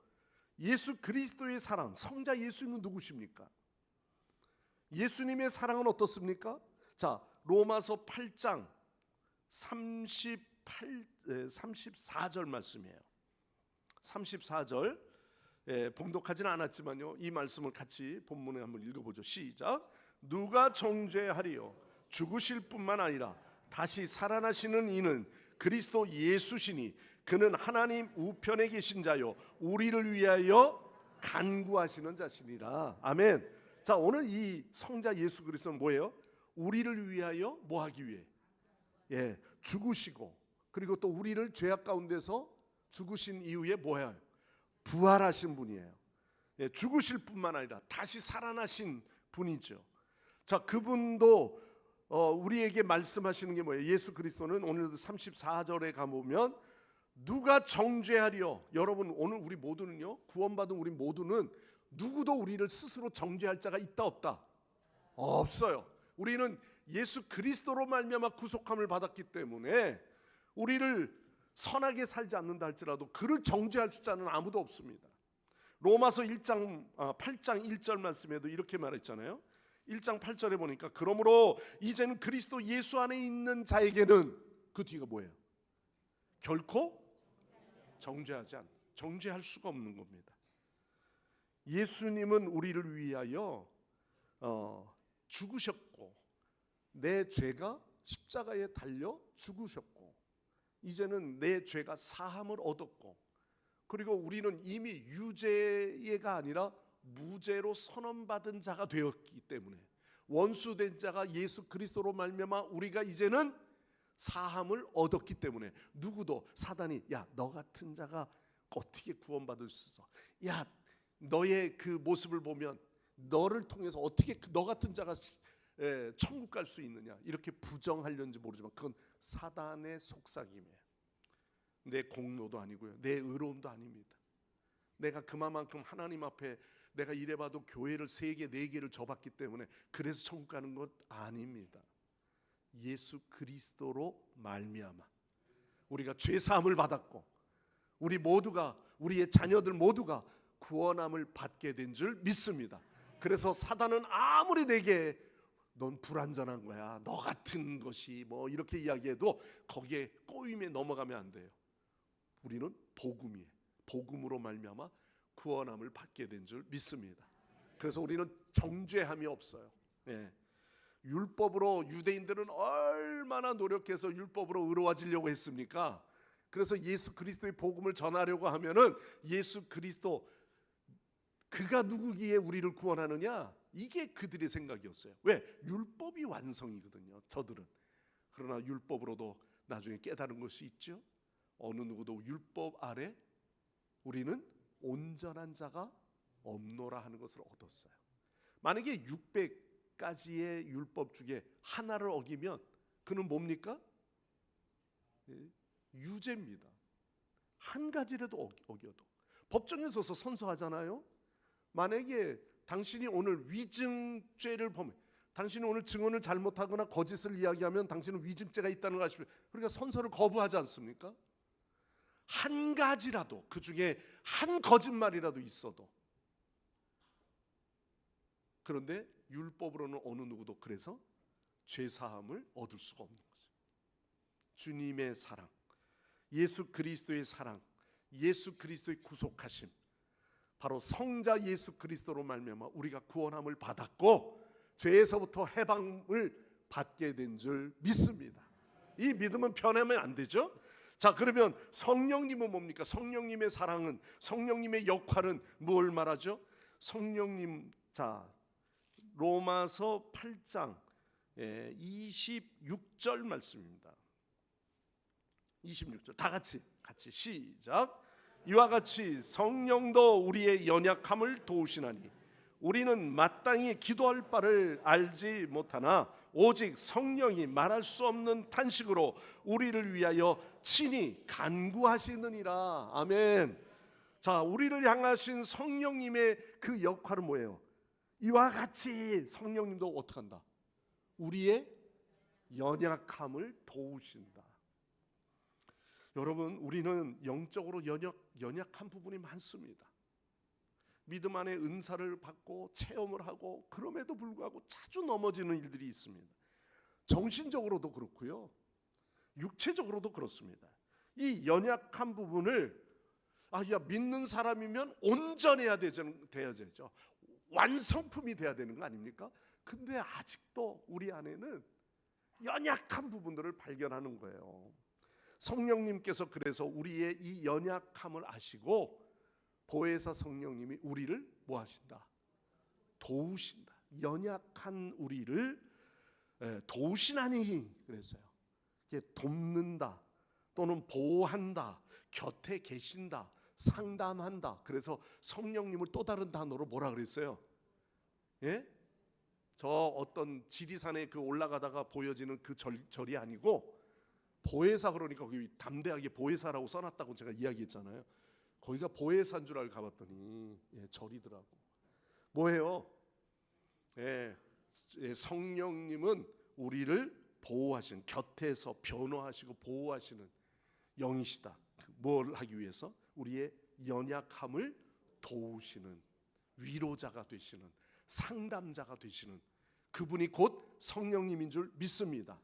S1: 예수 그리스도의 사랑, 성자 예수님은 누구십니까? 예수님의 사랑은 어떻습니까? 자, 로마서 8장 34절 말씀이에요. 34절 봉독하지는 않았지만요, 이 말씀을 같이 본문에 한번 읽어보죠. 시작. 누가 정죄하리요? 죽으실 뿐만 아니라 다시 살아나시는 이는 그리스도 예수시니 그는 하나님 우편에 계신 자요 우리를 위하여 간구하시는 자시니라. 아멘. 자, 오늘 이 성자 예수 그리스도는 뭐예요? 우리를 위하여 뭐하기 위해? 죽으시고 그리고 또 우리를 죄악 가운데서 죽으신 이후에 뭐예요? 부활하신 분이에요. 죽으실 뿐만 아니라 다시 살아나신 분이죠. 자, 그분도 우리에게 말씀하시는 게 뭐예요? 예수 그리스도는 오늘도 34절에 가보면 누가 정죄하리요? 여러분, 오늘 우리 모두는요, 구원받은 우리 모두는 누구도 우리를 스스로 정죄할 자가 있다 없다? 없어요. 우리는 예수 그리스도로 말미암아 구속함을 받았기 때문에 우리를 선하게 살지 않는다 할지라도 그를 정죄할 자는 아무도 없습니다. 로마서 8장 1절 말씀에도 이렇게 말했잖아요. 1장 8절에 보니까 그러므로 이제는 그리스도 예수 안에 있는 자에게는 그 뒤가 뭐예요? 결코 정죄할 수가 없는 겁니다. 예수님은 우리를 위하여 죽으셨고 내 죄가 십자가에 달려 죽으셨고 이제는 내 죄가 사함을 얻었고 그리고 우리는 이미 유죄가 아니라 무죄로 선언받은 자가 되었기 때문에, 원수된 자가 예수 그리스도로 말미암아 우리가 이제는 사함을 얻었기 때문에, 누구도 사단이 야 너 같은 자가 어떻게 구원받을 수 있어, 야 너의 그 모습을 보면 너를 통해서 어떻게 너 같은 자가 천국 갈 수 있느냐, 이렇게 부정하려는지 모르지만 그건 사단의 속삭임이에요. 내 공로도 아니고요, 내 의로움도 아닙니다. 내가 그만큼 하나님 앞에 내가 이래봐도 교회를 3개 4개를 접었기 때문에 그래서 천국 가는 것 아닙니다. 예수 그리스도로 말미암아 우리가 죄 사함을 받았고, 우리 모두가, 우리의 자녀들 모두가 구원함을 받게 된 줄 믿습니다. 그래서 사단은 아무리 내게 넌 불완전한 거야, 너 같은 것이 뭐 이렇게 이야기해도 거기에 꼬임에 넘어가면 안 돼요. 우리는 복음이에요. 복음으로 말미암아 구원함을 받게 된 줄 믿습니다. 그래서 우리는 정죄함이 없어요. 예. 율법으로 유대인들은 얼마나 노력해서 율법으로 의로워지려고 했습니까? 그래서 예수 그리스도의 복음을 전하려고 하면은 예수 그리스도 그가 누구기에 우리를 구원하느냐, 이게 그들의 생각이었어요. 왜? 율법이 완성이거든요, 저들은. 그러나 율법으로도 나중에 깨달은 것이 있죠. 어느 누구도 율법 아래 우리는 온전한 자가 없노라 하는 것을 얻었어요. 만약에 600가지의 율법 중에 하나를 어기면 그는 뭡니까? 유죄입니다. 한 가지라도 어겨도. 법정에 서서 선서하잖아요. 만약에 당신이 오늘 위증죄를 범해, 당신이 오늘 증언을 잘못하거나 거짓을 이야기하면 당신은 위증죄가 있다는 걸 아시죠? 그러니까 선서를 거부하지 않습니까? 한 가지라도, 그 중에 한 거짓말이라도 있어도. 그런데 율법으로는 어느 누구도 그래서 죄사함을 얻을 수가 없는 거죠. 주님의 사랑, 예수 그리스도의 사랑, 예수 그리스도의 구속하심, 바로 성자 예수 그리스도로 말미암아 우리가 구원함을 받았고 죄에서부터 해방을 받게 된 줄 믿습니다. 이 믿음은 변하면 안 되죠. 자, 그러면 성령님은 뭡니까? 성령님의 사랑은, 성령님의 역할은 뭘 말하죠? 성령님, 자 로마서 8장 26절 말씀입니다. 26절 다 같이 시작. 이와 같이 성령도 우리의 연약함을 도우시나니 우리는 마땅히 기도할 바를 알지 못하나 오직 성령이 말할 수 없는 탄식으로 우리를 위하여 친히 간구하시느니라. 아멘. 자, 우리를 향하신 성령님의 그 역할은 뭐예요? 이와 같이 성령님도 어떻게 한다? 우리의 연약함을 도우신다. 여러분, 우리는 영적으로 연약한 부분이 많습니다. 믿음 안에 은사를 받고 체험을 하고 그럼에도 불구하고 자주 넘어지는 일들이 있습니다. 정신적으로도 그렇고요, 육체적으로도 그렇습니다. 이 연약한 부분을 믿는 사람이면 온전해야 되죠. 완성품이 돼야 되는 거 아닙니까? 근데 아직도 우리 안에는 연약한 부분들을 발견하는 거예요. 성령님께서 그래서 우리의 이 연약함을 아시고 보혜사 성령님이 우리를 뭐 하신다? 도우신다. 연약한 우리를 도우시나니 그랬어요. 돕는다 또는 보호한다, 곁에 계신다, 상담한다. 그래서 성령님을 또 다른 단어로 뭐라 그랬어요? 예? 저 어떤 지리산에 그 올라가다가 보여지는 그 절이 아니고 보혜사, 그러니까 거기 담대하게 보혜사라고 써놨다고 제가 이야기했잖아요. 거기가 보혜사인 줄 알고 가봤더니 절이더라고. 뭐예요? 성령님은 우리를 보호하시는, 곁에서 변호하시고 보호하시는 영이시다. 뭘 하기 위해서? 우리의 연약함을 도우시는 위로자가 되시는, 상담자가 되시는 그분이 곧 성령님인 줄 믿습니다.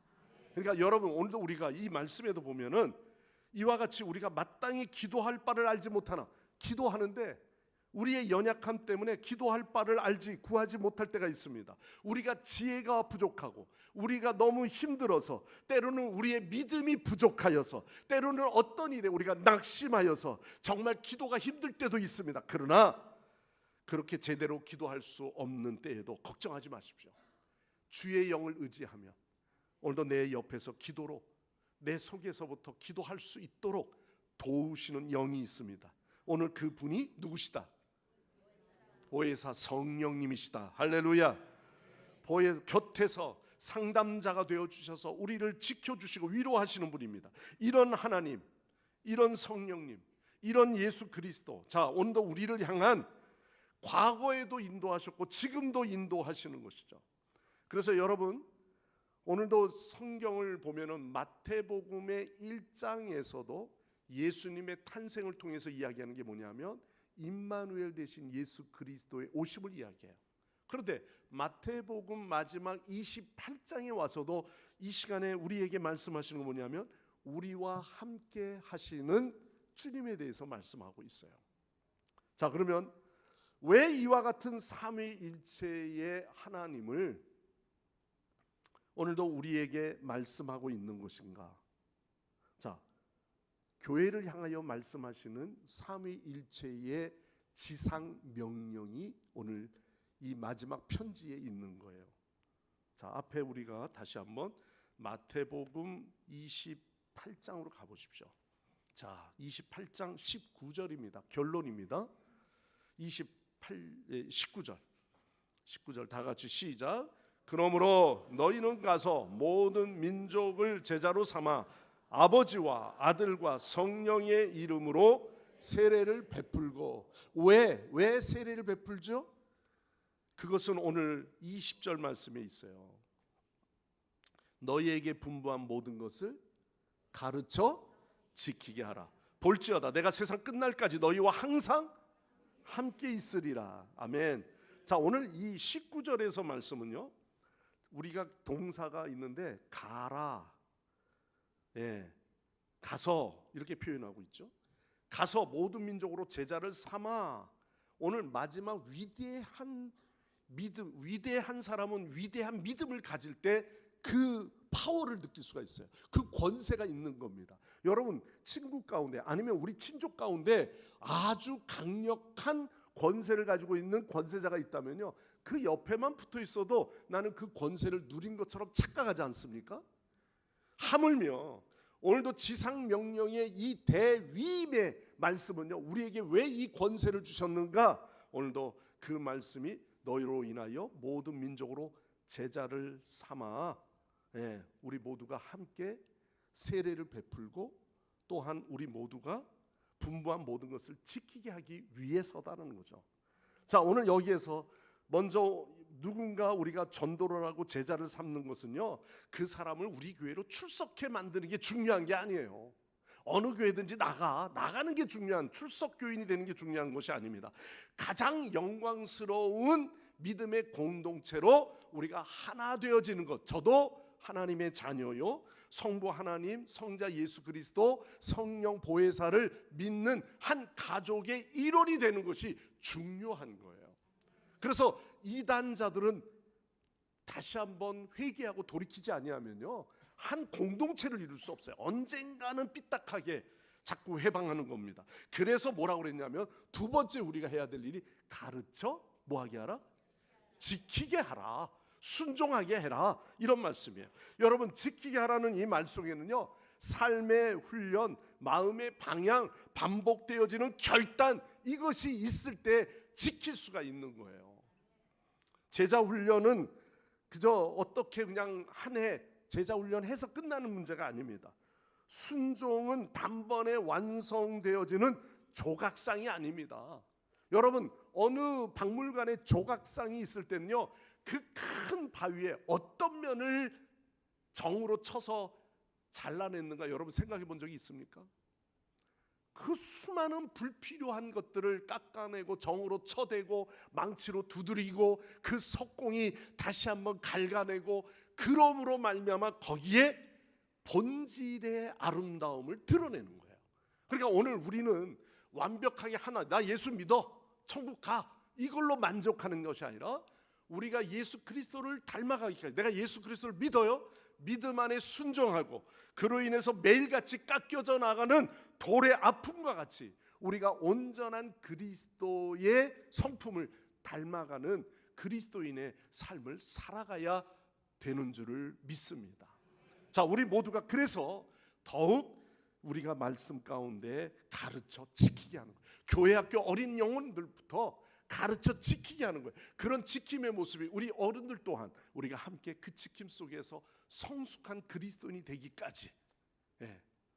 S1: 그러니까 여러분, 오늘도 우리가 이 말씀에도 보면은 이와 같이 우리가 마땅히 기도할 바를 알지 못하나, 기도하는데 우리의 연약함 때문에 기도할 바를 구하지 못할 때가 있습니다. 우리가 지혜가 부족하고 우리가 너무 힘들어서, 때로는 우리의 믿음이 부족하여서, 때로는 어떤 일에 우리가 낙심하여서 정말 기도가 힘들 때도 있습니다. 그러나 그렇게 제대로 기도할 수 없는 때에도 걱정하지 마십시오. 주의 영을 의지하며 오늘도 내 옆에서 기도로 내 속에서부터 기도할 수 있도록 도우시는 영이 있습니다. 오늘 그 분이 누구시다? 보혜사 성령님이시다. 할렐루야. 곁에서 상담자가 되어주셔서 우리를 지켜주시고 위로하시는 분입니다. 이런 하나님, 이런 성령님, 이런 예수 그리스도, 자 오늘도 우리를 향한 과거에도 인도하셨고 지금도 인도하시는 것이죠. 그래서 여러분 오늘도 성경을 보면은 마태복음의 1장에서도 예수님의 탄생을 통해서 이야기하는 게 뭐냐면 임마누엘 대신 예수 그리스도의 오심을 이야기해요. 그런데 마태복음 마지막 28장에 와서도 이 시간에 우리에게 말씀하시는 건 뭐냐면 우리와 함께 하시는 주님에 대해서 말씀하고 있어요. 자 그러면 왜 이와 같은 삼위일체의 하나님을 오늘도 우리에게 말씀하고 있는 것인가? 자, 교회를 향하여 말씀하시는 삼위일체의 지상 명령이 오늘 이 마지막 편지에 있는 거예요. 자, 앞에 우리가 다시 한번 마태복음 28장으로 가보십시오. 자, 28장 19절입니다. 결론입니다. 19절 다 같이 시작. 그러므로 너희는 가서 모든 민족을 제자로 삼아 아버지와 아들과 성령의 이름으로 세례를 베풀고 왜 세례를 베풀죠? 그것은 오늘 20절 말씀에 있어요. 너희에게 분부한 모든 것을 가르쳐 지키게 하라. 볼지어다 내가 세상 끝날까지 너희와 항상 함께 있으리라. 아멘. 자 오늘 이 19절에서 말씀은요 우리가 동사가 있는데 가라, 가서 이렇게 표현하고 있죠. 가서 모든 민족으로 제자를 삼아. 오늘 마지막 위대한 사람은 위대한 믿음을 가질 때 그 파워를 느낄 수가 있어요. 그 권세가 있는 겁니다. 여러분 친구 가운데 아니면 우리 친족 가운데 아주 강력한 권세를 가지고 있는 권세자가 있다면요 그 옆에만 붙어 있어도 나는 그 권세를 누린 것처럼 착각하지 않습니까? 하물며 오늘도 지상 명령의 이 대위임의 말씀은요 우리에게 왜 이 권세를 주셨는가? 오늘도 그 말씀이 너희로 인하여 모든 민족으로 제자를 삼아 우리 모두가 함께 세례를 베풀고 또한 우리 모두가 분부한 모든 것을 지키게 하기 위해서다라는 거죠. 자 오늘 여기에서 먼저 누군가 우리가 전도를 하고 제자를 삼는 것은요 그 사람을 우리 교회로 출석해 만드는 게 중요한 게 아니에요. 어느 교회든지 나가는 게 중요한, 출석 교인이 되는 게 중요한 것이 아닙니다. 가장 영광스러운 믿음의 공동체로 우리가 하나 되어지는 것. 저도 하나님의 자녀요, 성부 하나님, 성자 예수 그리스도, 성령 보혜사를 믿는 한 가족의 일원이 되는 것이 중요한 거예요. 그래서 이단자들은 다시 한번 회개하고 돌이키지 아니하면요 한 공동체를 이룰 수 없어요. 언젠가는 삐딱하게 자꾸 해방하는 겁니다. 그래서 뭐라고 그랬냐면 두 번째 우리가 해야 될 일이 가르쳐 뭐하게 하라? 지키게 하라. 순종하게 해라. 이런 말씀이에요. 여러분 지키게 하라는 이 말 속에는요 삶의 훈련, 마음의 방향, 반복되어지는 결단, 이것이 있을 때 지킬 수가 있는 거예요. 제자 훈련은 그저 어떻게 그냥 한 해 제자 훈련해서 끝나는 문제가 아닙니다. 순종은 단번에 완성되어지는 조각상이 아닙니다. 여러분 어느 박물관에 조각상이 있을 때는요 그 큰 바위에 어떤 면을 정으로 쳐서 잘라냈는가 여러분 생각해 본 적이 있습니까? 그 수많은 불필요한 것들을 깎아내고 정으로 쳐대고 망치로 두드리고 그 석공이 다시 한번 갈가내고 그럼으로 말미암아 거기에 본질의 아름다움을 드러내는 거예요. 그러니까 오늘 우리는 완벽하게 하나, 나 예수 믿어, 천국 가, 이걸로 만족하는 것이 아니라 우리가 예수 그리스도를 닮아가기까지, 내가 예수 그리스도를 믿어요, 믿음 안에 순종하고 그로 인해서 매일같이 깎여져 나가는 돌의 아픔과 같이 우리가 온전한 그리스도의 성품을 닮아가는 그리스도인의 삶을 살아가야 되는 줄을 믿습니다. 자, 우리 모두가 그래서 더욱 우리가 말씀 가운데 가르쳐 지키게 하는 거예요. 교회 학교 어린 영혼들부터 가르쳐 지키게 하는 거예요. 그런 지킴의 모습이 우리 어른들 또한 우리가 함께 그 지킴 속에서 성숙한 그리스도인이 되기까지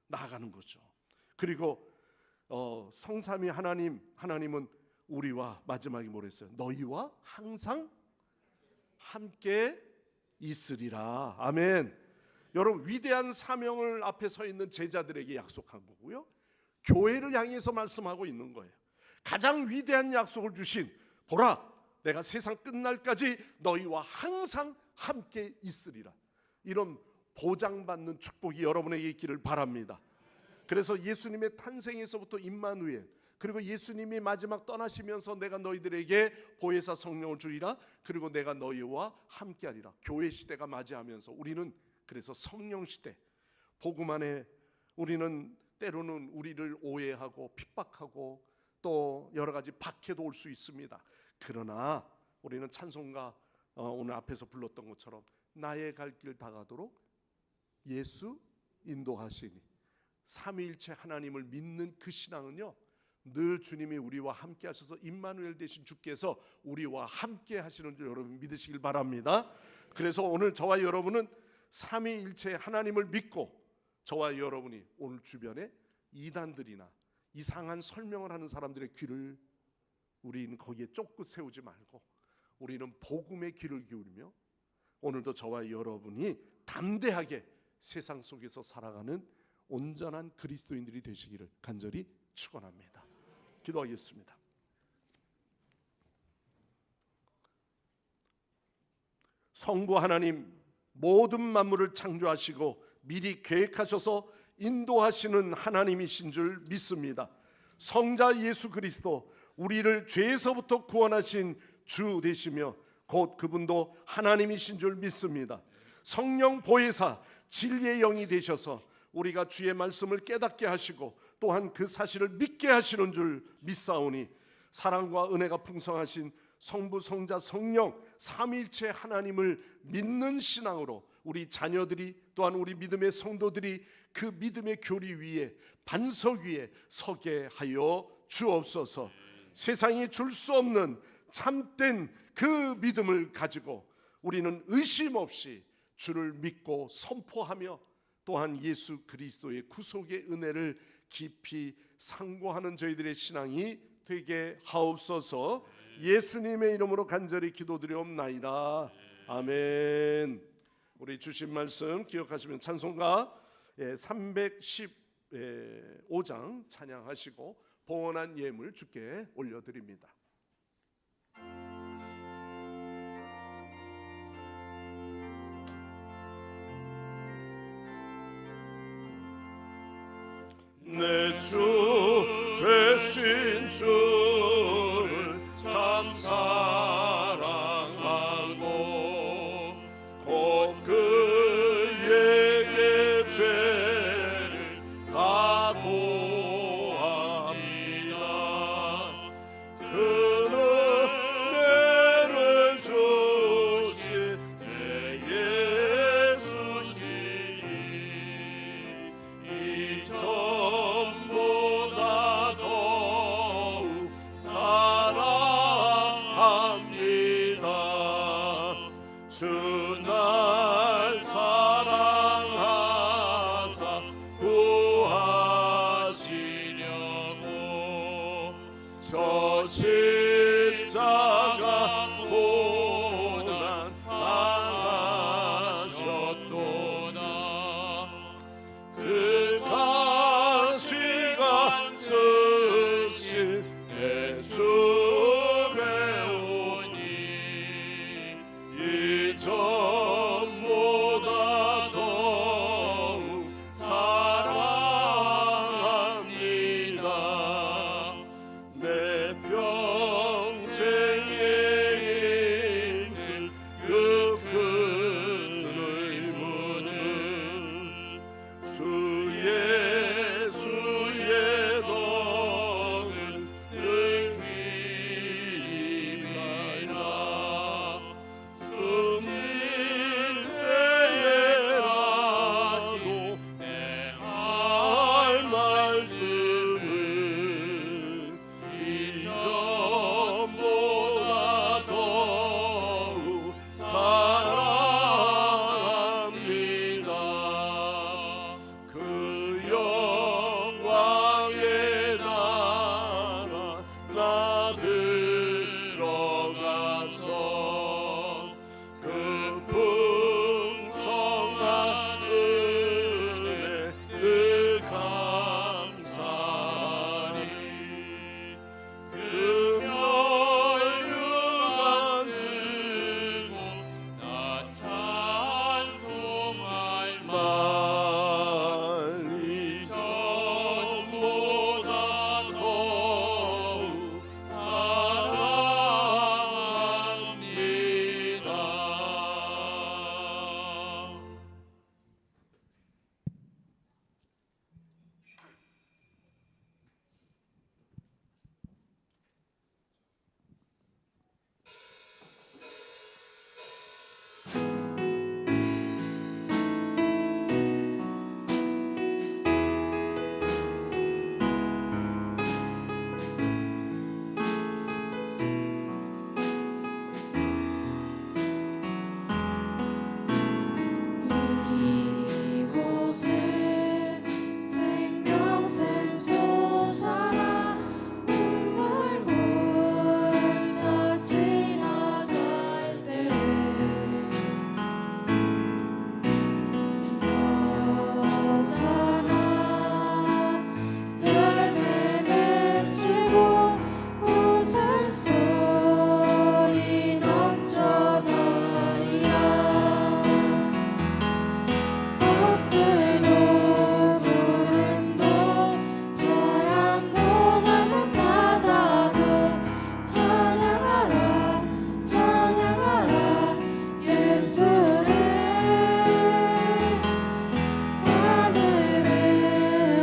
S1: 나아가는 거죠. 그리고 성삼위 하나님은 우리와 마지막에 뭐랬어요? 너희와 항상 함께 있으리라. 아멘. 여러분, 위대한 사명을 앞에 서 있는 제자들에게 약속한 거고요, 교회를 향해서 말씀하고 있는 거예요. 가장 위대한 약속을 주신, 보라 내가 세상 끝날까지 너희와 항상 함께 있으리라. 이런 보장받는 축복이 여러분에게 있기를 바랍니다. 그래서 예수님의 탄생에서부터 임마누엘, 그리고 예수님이 마지막 떠나시면서 내가 너희들에게 보혜사 성령을 주리라, 그리고 내가 너희와 함께하리라. 교회 시대가 맞이하면서 우리는 그래서 성령 시대, 복음 안에 우리는 때로는 우리를 오해하고 핍박하고 또 여러 가지 박해도 올 수 있습니다. 그러나 우리는 찬송가 오늘 앞에서 불렀던 것처럼 나의 갈 길 다가도록 예수 인도하시니, 삼위일체 하나님을 믿는 그 신앙은요, 늘 주님이 우리와 함께 하셔서 임마누엘 되신 주께서 우리와 함께 하시는 줄 여러분 믿으시길 바랍니다. 그래서 오늘 저와 여러분은 삼위일체 하나님을 믿고, 저와 여러분이 오늘 주변에 이단들이나 이상한 설명을 하는 사람들의 귀를 우리는 거기에 쫓고 세우지 말고 우리는 복음의 귀를 기울이며 오늘도 저와 여러분이 담대하게 세상 속에서 살아가는 온전한 그리스도인들이 되시기를 간절히 축원합니다. 기도하겠습니다. 성부 하나님, 모든 만물을 창조하시고 미리 계획하셔서 인도하시는 하나님이신 줄 믿습니다. 성자 예수 그리스도, 우리를 죄에서부터 구원하신 주 되시며 곧 그분도 하나님이신 줄 믿습니다. 성령 보혜사, 진리의 영이 되셔서 우리가 주의 말씀을 깨닫게 하시고 또한 그 사실을 믿게 하시는 줄 믿사오니, 사랑과 은혜가 풍성하신 성부, 성자, 성령 삼위일체 하나님을 믿는 신앙으로 우리 자녀들이, 또한 우리 믿음의 성도들이 그 믿음의 교리 위에, 반석 위에 서게 하여 주옵소서. 세상이 줄 수 없는 참된 그 믿음을 가지고 우리는 의심 없이 주를 믿고 선포하며 또한 예수 그리스도의 구속의 은혜를 깊이 상고하는 저희들의 신앙이 되게 하옵소서. 예수님의 이름으로 간절히 기도드리옵나이다. 아멘. 우리 주신 말씀 기억하시면 찬송가 315장 찬양하시고 봉헌한 예물 주께 올려드립니다.
S2: 내 주 되신 주를 참 사랑하고 곧 그에게 죄를 각오합니다. 그는 은혜를 주신 내 예수시니 이전보다 더욱 사랑합니다. 주 날 사랑하사 구하시려고 저 십자가 고난 당하셨도다. 그 가시가 쓰신 대주 배우니 이전보다 더욱 사랑합니다. 내 평생의 인생 그 큰 의무는 주 예수의 덕을 들어가서 그 풍성한 은혜 늘 감사하리. 그 멸류관 쓰고 나 찬송할 만이 전보다 더욱 사랑합니다.
S4: 이곳에 생명샘 솟아나 눈물 골짜 지나갈 때 너잖아 열매 맺히고 웃음소리 넘쳐나리라. 꽃들도 구름도 바람도 넓은 바다도 찬양하라 찬양하라 예수를. 하늘을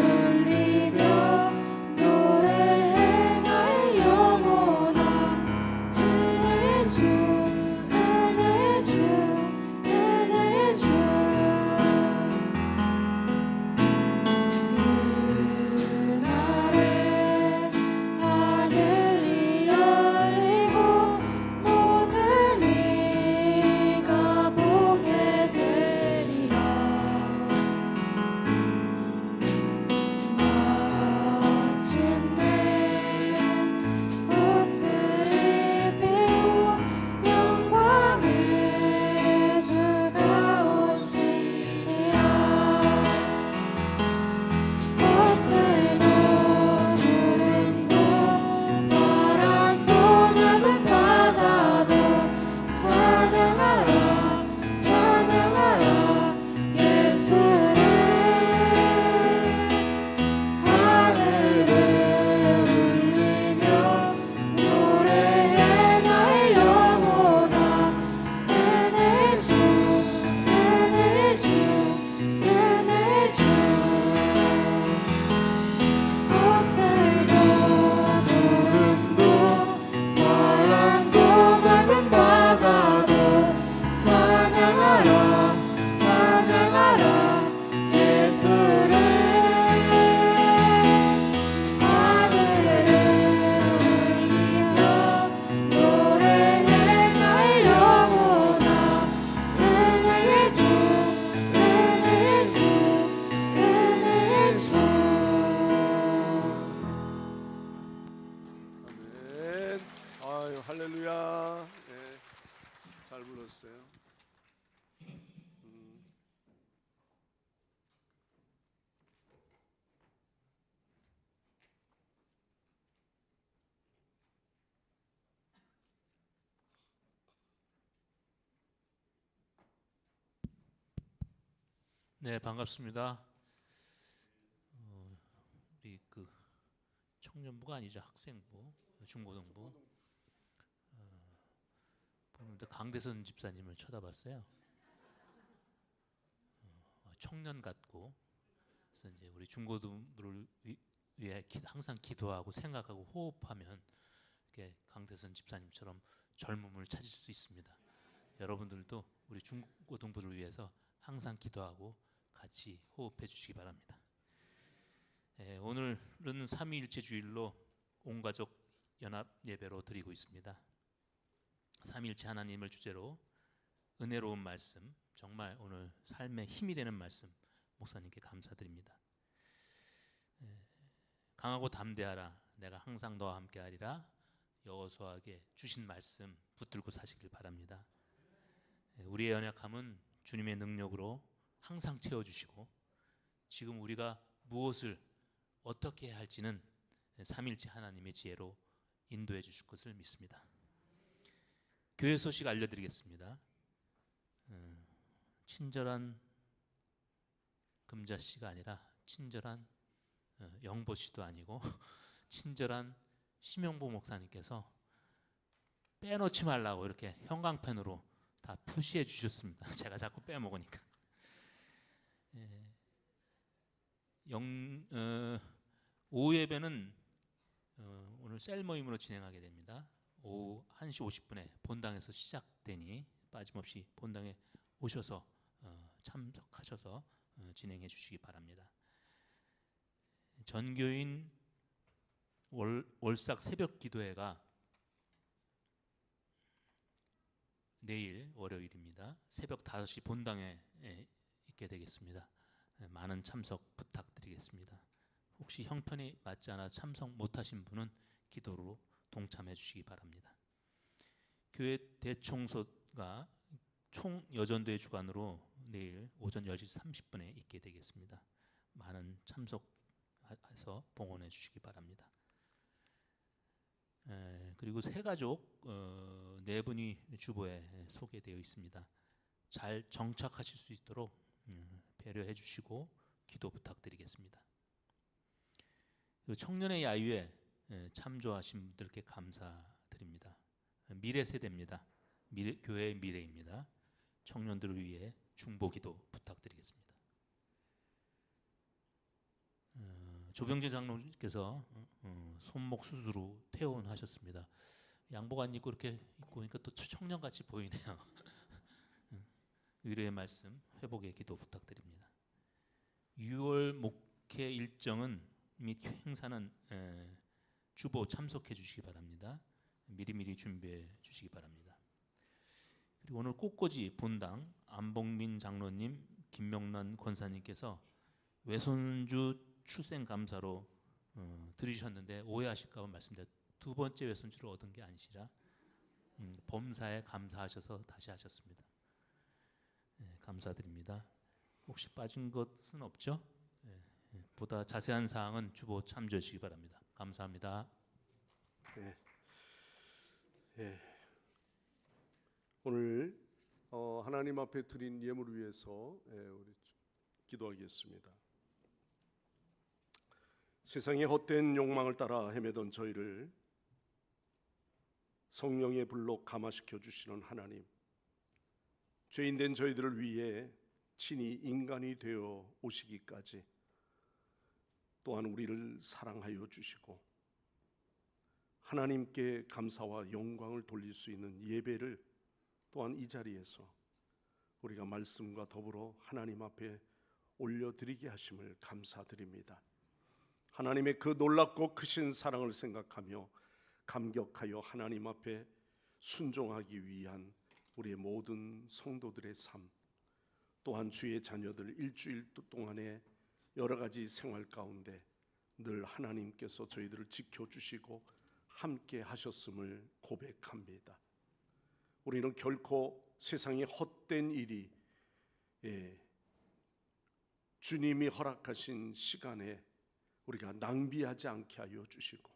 S4: 울리며 노래해 나의 영혼아. 은혜 주 은혜 주 은혜 주. 그날에 하늘이 열리고 모든 이가 보게 되리라. 마침내 꽃들이 피고 영광의 주가 오시리라. 꽃들도 구름도 바람도 넓은 바다도 찬양하라 찬양하라 예수를. 하늘을 울리며 노래해 나의 영혼아. 은혜 주 은혜 주 은혜 주. 꽃들도 구름도 바람도 넓은 바다도 찬양하라 찬양하라 예수를. 하늘을 울리며 노래해 나의 영혼아. 은혜 주 은혜 주 은혜 주.
S1: 아멘. 아유 할렐루야. 네, 잘 불렀어요.
S5: 네, 반갑습니다. 우리 그 청년부가 아니죠, 학생부, 중고등부. 보는데 강대선 집사님을 쳐다봤어요. 청년 같고, 그래서 이제 우리 중고등부를 위해 항상 기도하고 생각하고 호흡하면 이렇게 강대선 집사님처럼 젊음을 찾을 수 있습니다. 여러분들도 우리 중고등부를 위해서 항상 기도하고 같이 호흡해 주시기 바랍니다. 오늘은 삼위일체 주일로 온가족 연합 예배로 드리고 있습니다. 삼위일체 하나님을 주제로 은혜로운 말씀, 정말 오늘 삶에 힘이 되는 말씀 목사님께 감사드립니다. 강하고 담대하라, 내가 항상 너와 함께하리라. 여호수아에게 주신 말씀 붙들고 사시길 바랍니다. 우리의 연약함은 주님의 능력으로 항상 채워주시고 지금 우리가 무엇을 어떻게 해야 할지는 삼일째 하나님의 지혜로 인도해 주실 것을 믿습니다. 교회 소식 알려드리겠습니다. 친절한 금자씨가 아니라 친절한 영보씨도 아니고 친절한 심영보 목사님께서 빼놓지 말라고 이렇게 형광펜으로 다 표시해 주셨습니다. 제가 자꾸 빼먹으니까. 오후 예배는 오늘 셀 모임으로 진행하게 됩니다. 오후 1시 50분에 본당에서 시작되니 빠짐없이 본당에 오셔서 참석하셔서 진행해 주시기 바랍니다. 전교인 월삭 새벽 기도회가 내일 월요일입니다. 새벽 5시 본당에 있게 되겠습니다. 많은 참석 부탁드리겠습니다. 혹시 형편이 맞지 않아 참석 못하신 분은 기도로 동참해 주시기 바랍니다. 교회 대청소가 총 여전도의 주관으로 내일 오전 10시 30분에 있게 되겠습니다. 많은 참석해서 봉헌해 주시기 바랍니다. 그리고 세 가족 4분이 주보에 소개되어 있습니다. 잘 정착하실 수 있도록 배려해 주시고 기도 부탁드리겠습니다. 그리고 청년의 야유에 참조하신 분들께 감사드립니다. 미래 세대입니다. 교회의 미래입니다. 청년들을 위해 중보기도 부탁드리겠습니다. 조병재 장로님께서 손목 수술 후 퇴원하셨습니다. 양복 안 입고 이렇게 입고 오니까 또 청년같이 보이네요. 위로의 말씀, 회복의 기도 부탁드립니다. 6월 목회 일정은 및 행사는 주보 참석해 주시기 바랍니다. 미리미리 준비해 주시기 바랍니다. 그리고 오늘 꽃꽂이 본당 안봉민 장로님, 김명란 권사님께서 외손주 출생 감사로 들으셨는데 오해하실까 봐 말씀드려요. 2번째 외손주를 얻은 게 아니시라 범사에 감사하셔서 다시 하셨습니다. 감사드립니다. 혹시 빠진 것은 없죠? 보다 자세한 사항은 주보 참조해 주시기 바랍니다. 감사합니다.
S1: 오늘 하나님 앞에 드린 예물을 위해서 우리 기도하겠습니다. 세상의 헛된 욕망을 따라 헤매던 저희를 성령의 불로 감화시켜 주시는 하나님, 죄인된 저희들을 위해 친히 인간이 되어 오시기까지 또한 우리를 사랑하여 주시고 하나님께 감사와 영광을 돌릴 수 있는 예배를 또한 이 자리에서 우리가 말씀과 더불어 하나님 앞에 올려드리게 하심을 감사드립니다. 하나님의 그 놀랍고 크신 사랑을 생각하며 감격하여 하나님 앞에 순종하기 위한 우리의 모든 성도들의 삶, 또한 주의 자녀들 일주일 동안의 여러 가지 생활 가운데 늘 하나님께서 저희들을 지켜주시고 함께 하셨음을 고백합니다. 우리는 결코 세상의 헛된 일이 주님이 허락하신 시간에 우리가 낭비하지 않게 하여 주시고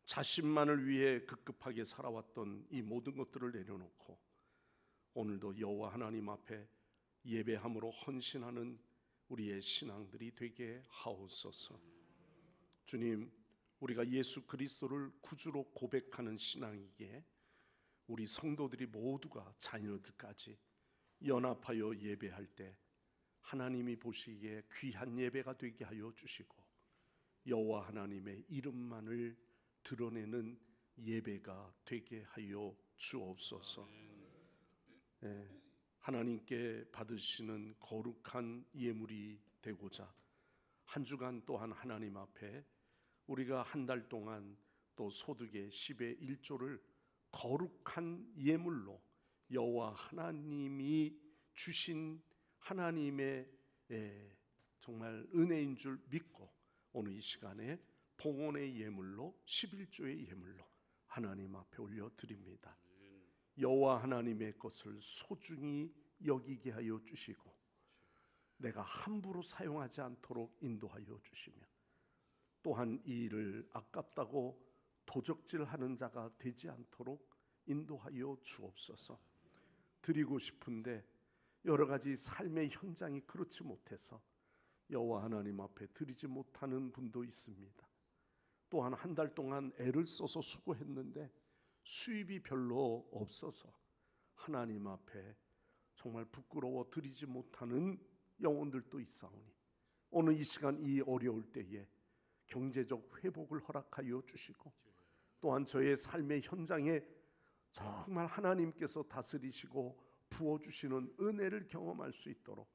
S1: 자신만을 위해 급급하게 살아왔던 이 모든 것들을 내려놓고 오늘도 여호와 하나님 앞에 예배함으로 헌신하는 우리의 신앙들이 되게 하옵소서. 주님, 우리가 예수 그리스도를 구주로 고백하는 신앙이기에 우리 성도들이 모두가 자녀들까지 연합하여 예배할 때 하나님이 보시기에 귀한 예배가 되게 하여 주시고 여호와 하나님의 이름만을 드러내는 예배가 되게 하여 주옵소서. 하나님께 받으시는 거룩한 예물이 되고자 한 주간 또한 하나님 앞에 우리가 한 달 동안 또 소득의 10의 1조를 거룩한 예물로 여호와 하나님이 주신 하나님의 정말 은혜인 줄 믿고 오늘 이 시간에 봉헌의 예물로 11조의 예물로 하나님 앞에 올려드립니다. 여호와 하나님의 것을 소중히 여기게 하여 주시고 내가 함부로 사용하지 않도록 인도하여 주시며 또한 이 일을 아깝다고 도적질하는 자가 되지 않도록 인도하여 주옵소서. 드리고 싶은데 여러 가지 삶의 현장이 그렇지 못해서 여호와 하나님 앞에 드리지 못하는 분도 있습니다. 또한 한 달 동안 애를 써서 수고했는데 수입이 별로 없어서 하나님 앞에 정말 부끄러워 드리지 못하는 영혼들도 있사오니 오늘 이 시간 이 어려울 때에 경제적 회복을 허락하여 주시고 또한 저의 삶의 현장에 정말 하나님께서 다스리시고 부어주시는 은혜를 경험할 수 있도록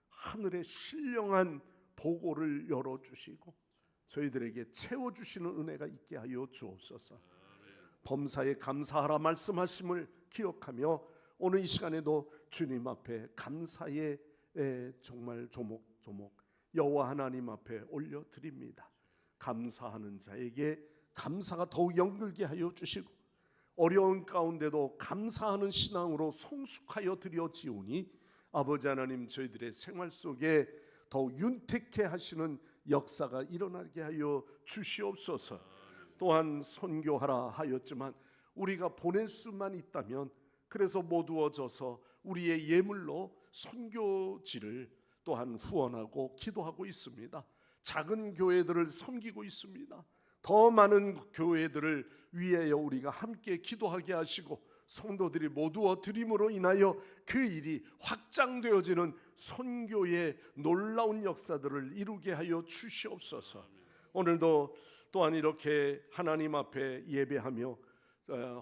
S1: 하늘의 신령한 보고를 열어주시고 저희들에게 채워주시는 은혜가 있게 하여 주옵소서. 범사에 감사하라 말씀하심을 기억하며 오늘 이 시간에도 주님 앞에 감사의 정말 조목조목 여호와 하나님 앞에 올려드립니다. 감사하는 자에게 감사가 더욱 연결게 하여 주시고 어려운 가운데도 감사하는 신앙으로 성숙하여 드려지오니 아버지 하나님 저희들의 생활 속에 더욱 윤택해 하시는 역사가 일어나게 하여 주시옵소서. 또한 선교하라 하였지만 우리가 보낼 수만 있다면 그래서 모두어져서 우리의 예물로 선교지를 또한 후원하고 기도하고 있습니다. 작은 교회들을 섬기고 있습니다. 더 많은 교회들을 위하여 우리가 함께 기도하게 하시고 성도들이 모두어 드림으로 인하여 그 일이 확장되어지는 선교의 놀라운 역사들을 이루게 하여 주시옵소서. 오늘도 또한 이렇게 하나님 앞에 예배하며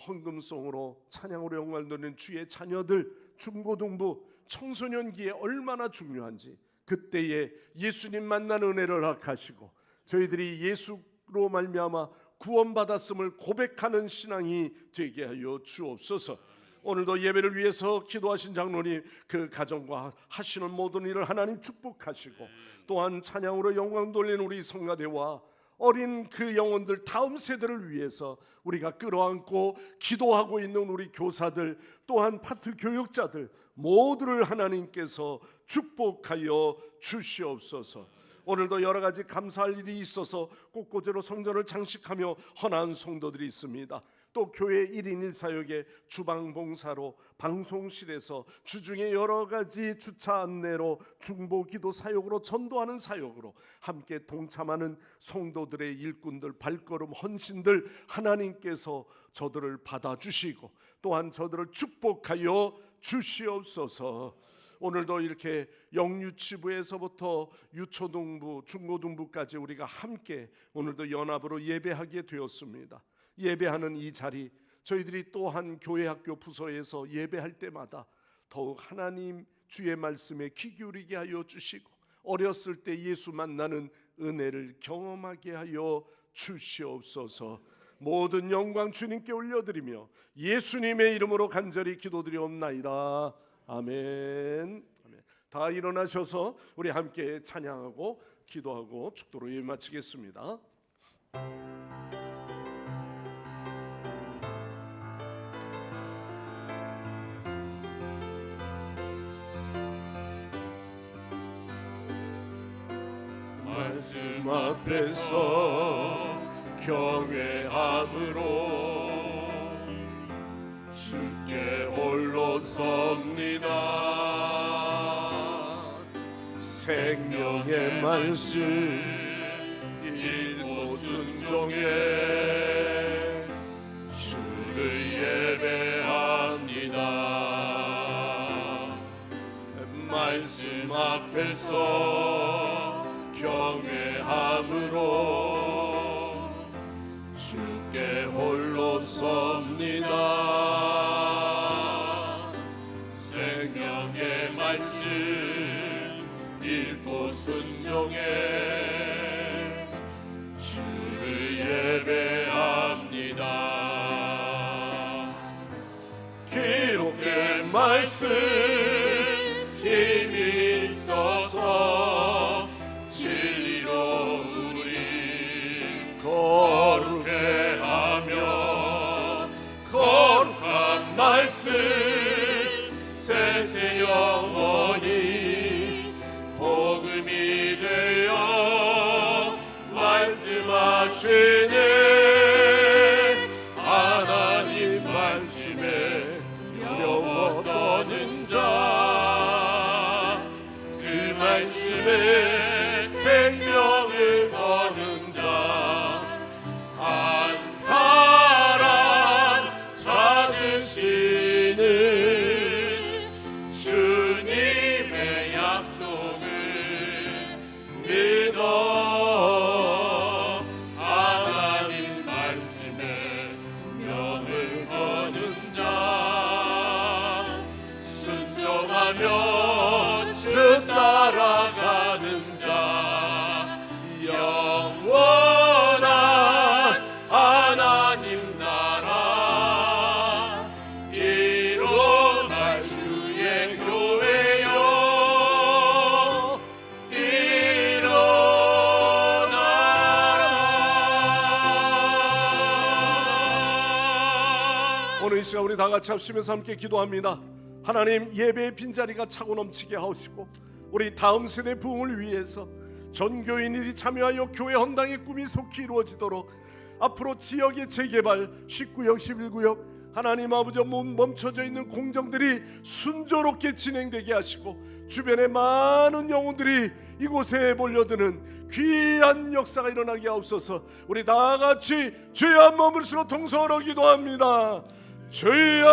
S1: 헌금송으로 찬양으로 영광을 돌리는 주의 자녀들 중고등부 청소년기에 얼마나 중요한지 그때에 예수님 만난 은혜를 허락하시고 저희들이 예수로 말미암아 구원받았음을 고백하는 신앙이 되게 하여 주옵소서. 오늘도 예배를 위해서 기도하신 장로님 그 가정과 하시는 모든 일을 하나님 축복하시고 또한 찬양으로 영광 돌리는 우리 성가대와 어린 그 영혼들 다음 세대를 위해서 우리가 끌어안고 기도하고 있는 우리 교사들 또한 파트 교육자들 모두를 하나님께서 축복하여 주시옵소서. 오늘도 여러 가지 감사할 일이 있어서 꽃꽂이로 성전을 장식하며 헌한 성도들이 있습니다. 또 교회 1인 1사역에 주방봉사로 방송실에서 주중에 여러 가지 주차 안내로 중보기도 사역으로 전도하는 사역으로 함께 동참하는 성도들의 일꾼들 발걸음 헌신들 하나님께서 저들을 받아주시고 또한 저들을 축복하여 주시옵소서. 오늘도 이렇게 영유치부에서부터 유초등부 중고등부까지 우리가 함께 오늘도 연합으로 예배하게 되었습니다. 예배하는 이 자리 저희들이 또한 교회 학교 부서에서 예배할 때마다 더욱 하나님 주의 말씀에 귀 기울이게 하여 주시고 어렸을 때 예수 만나는 은혜를 경험하게 하여 주시옵소서. 모든 영광 주님께 올려드리며 예수님의 이름으로 간절히 기도드리옵나이다. 아멘. 다 일어나셔서 우리 함께 찬양하고 기도하고 축도로 예배 마치겠습니다.
S2: 말씀 앞에서 경외함으로 주께 홀로 섭니다. 생명의 말씀 읽고 순종해 주를 예배합니다. 말씀 앞에서 경외함으로 주께 홀로 섭니다. 생명의 말씀 읽고 순종해 주를 예배합니다. 기록된 말씀 힘이 있어서 진리로 우리 거룩해 하며 말씀 세세 영원히 복음이 되어 말씀하시는 하나님 말씀에 두려워 떠는 자, 그 말씀에 생명을 거는 자, 한 사람 찾으시는 주님의 약속을 믿어 하나님 말씀에 명을 거는 자, 순종하며 주 따라가는 자, 영원한 하나님 나라 일어날 주의 교회여 일어나라.
S1: 오늘 이 시간 우리 다 같이 합심해서 함께 기도합니다. 하나님, 예배의 빈자리가 차고 넘치게 하시고 우리 다음 세대 부흥을 위해서 전 교인들이 참여하여 교회 헌당의 꿈이 속히 이루어지도록 앞으로 지역의 재개발 19역 11구역 하나님 아버지 멈춰져 있는 공정들이 순조롭게 진행되게 하시고 주변에 많은 영혼들이 이곳에 몰려드는 귀한 역사가 일어나게 하옵소서. 우리 다 같이 주의 한 몸을 쓰러 통성으로 기도합니다. 주여,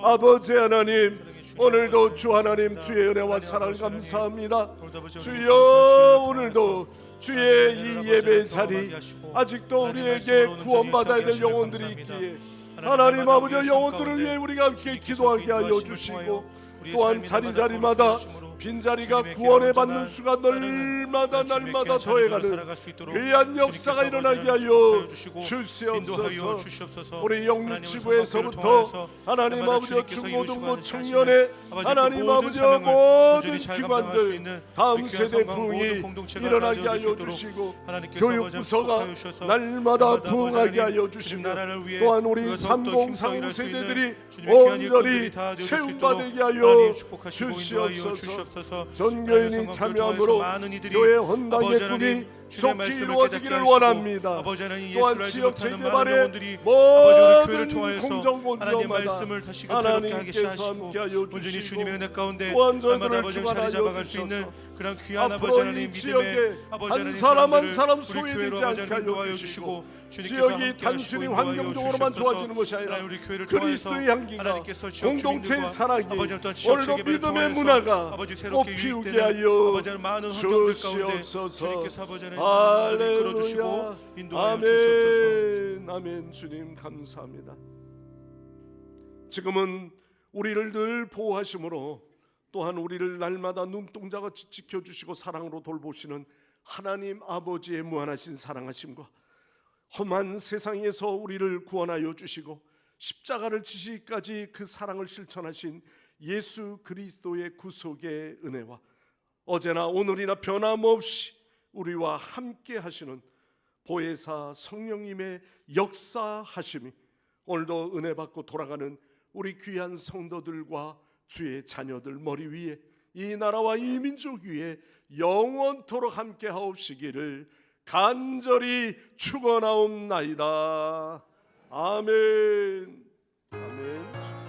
S1: 아버지 하나님, 오늘도 주 하나님 주의 은혜와 사랑을 감사합니다. 주여, 오늘도 주의 이 예배 자리 아직도 우리에게 구원받아야 될 영혼들이 있기에 하나님 아버지 영혼들을 위해 우리가 함께 기도하게 하여 주시고, 또한 자리자리마다 빈자리가 구원에 받는 수가 날마다 더해가는 귀한 역사가 일어나게 하여 주시옵소서. 우리 영육지부에서부터 하나님 아버지 중고등부 청년의 하나님 아버지 모든 기관들 다음 세대 부흥이 일어나게 하여 주시고, 교육부서가 날마다 부흥하게 하여 주시고, 또한 우리 3045 세대들이 온전히 세움받게 하여 주시옵소서. 전교인이 참여함으로 교회 헌당의 꿈이 속히 이루어지기를 원합니다. 또한 지역 재개발의 모든 공정공정마다 하나님께서 함께하여 주시고 또한 저희들을 주관하여 주셔서 앞으로 이 지역에 한 사람 한 사람 소외되지 않게 하여 주시고, 지역이 단순히 환경적으로만 좋아지는 것이 아니라 그리스도의 향기가 공동체의 사랑이 오늘도 믿음의 문화가 꽃피우게 하여 주시옵소서. 할렐루야. 아멘. 아멘. 주님 감사합니다. 지금은 우리를 늘 보호하심으로 또한 우리를 날마다 눈동자같이 지켜주시고 사랑으로 돌보시는 하나님 아버지의 무한하신 사랑하심과 험한 세상에서 우리를 구원하여 주시고 십자가를 지시기까지 그 사랑을 실천하신 예수 그리스도의 구속의 은혜와 어제나 오늘이나 변함없이 우리와 함께 하시는 보혜사 성령님의 역사하심이 오늘도 은혜 받고 돌아가는 우리 귀한 성도들과 주의 자녀들 머리 위에 이 나라와 이 민족 위에 영원토록 함께 하옵시기를 간절히 축원하옵나이다. 아멘. 아멘.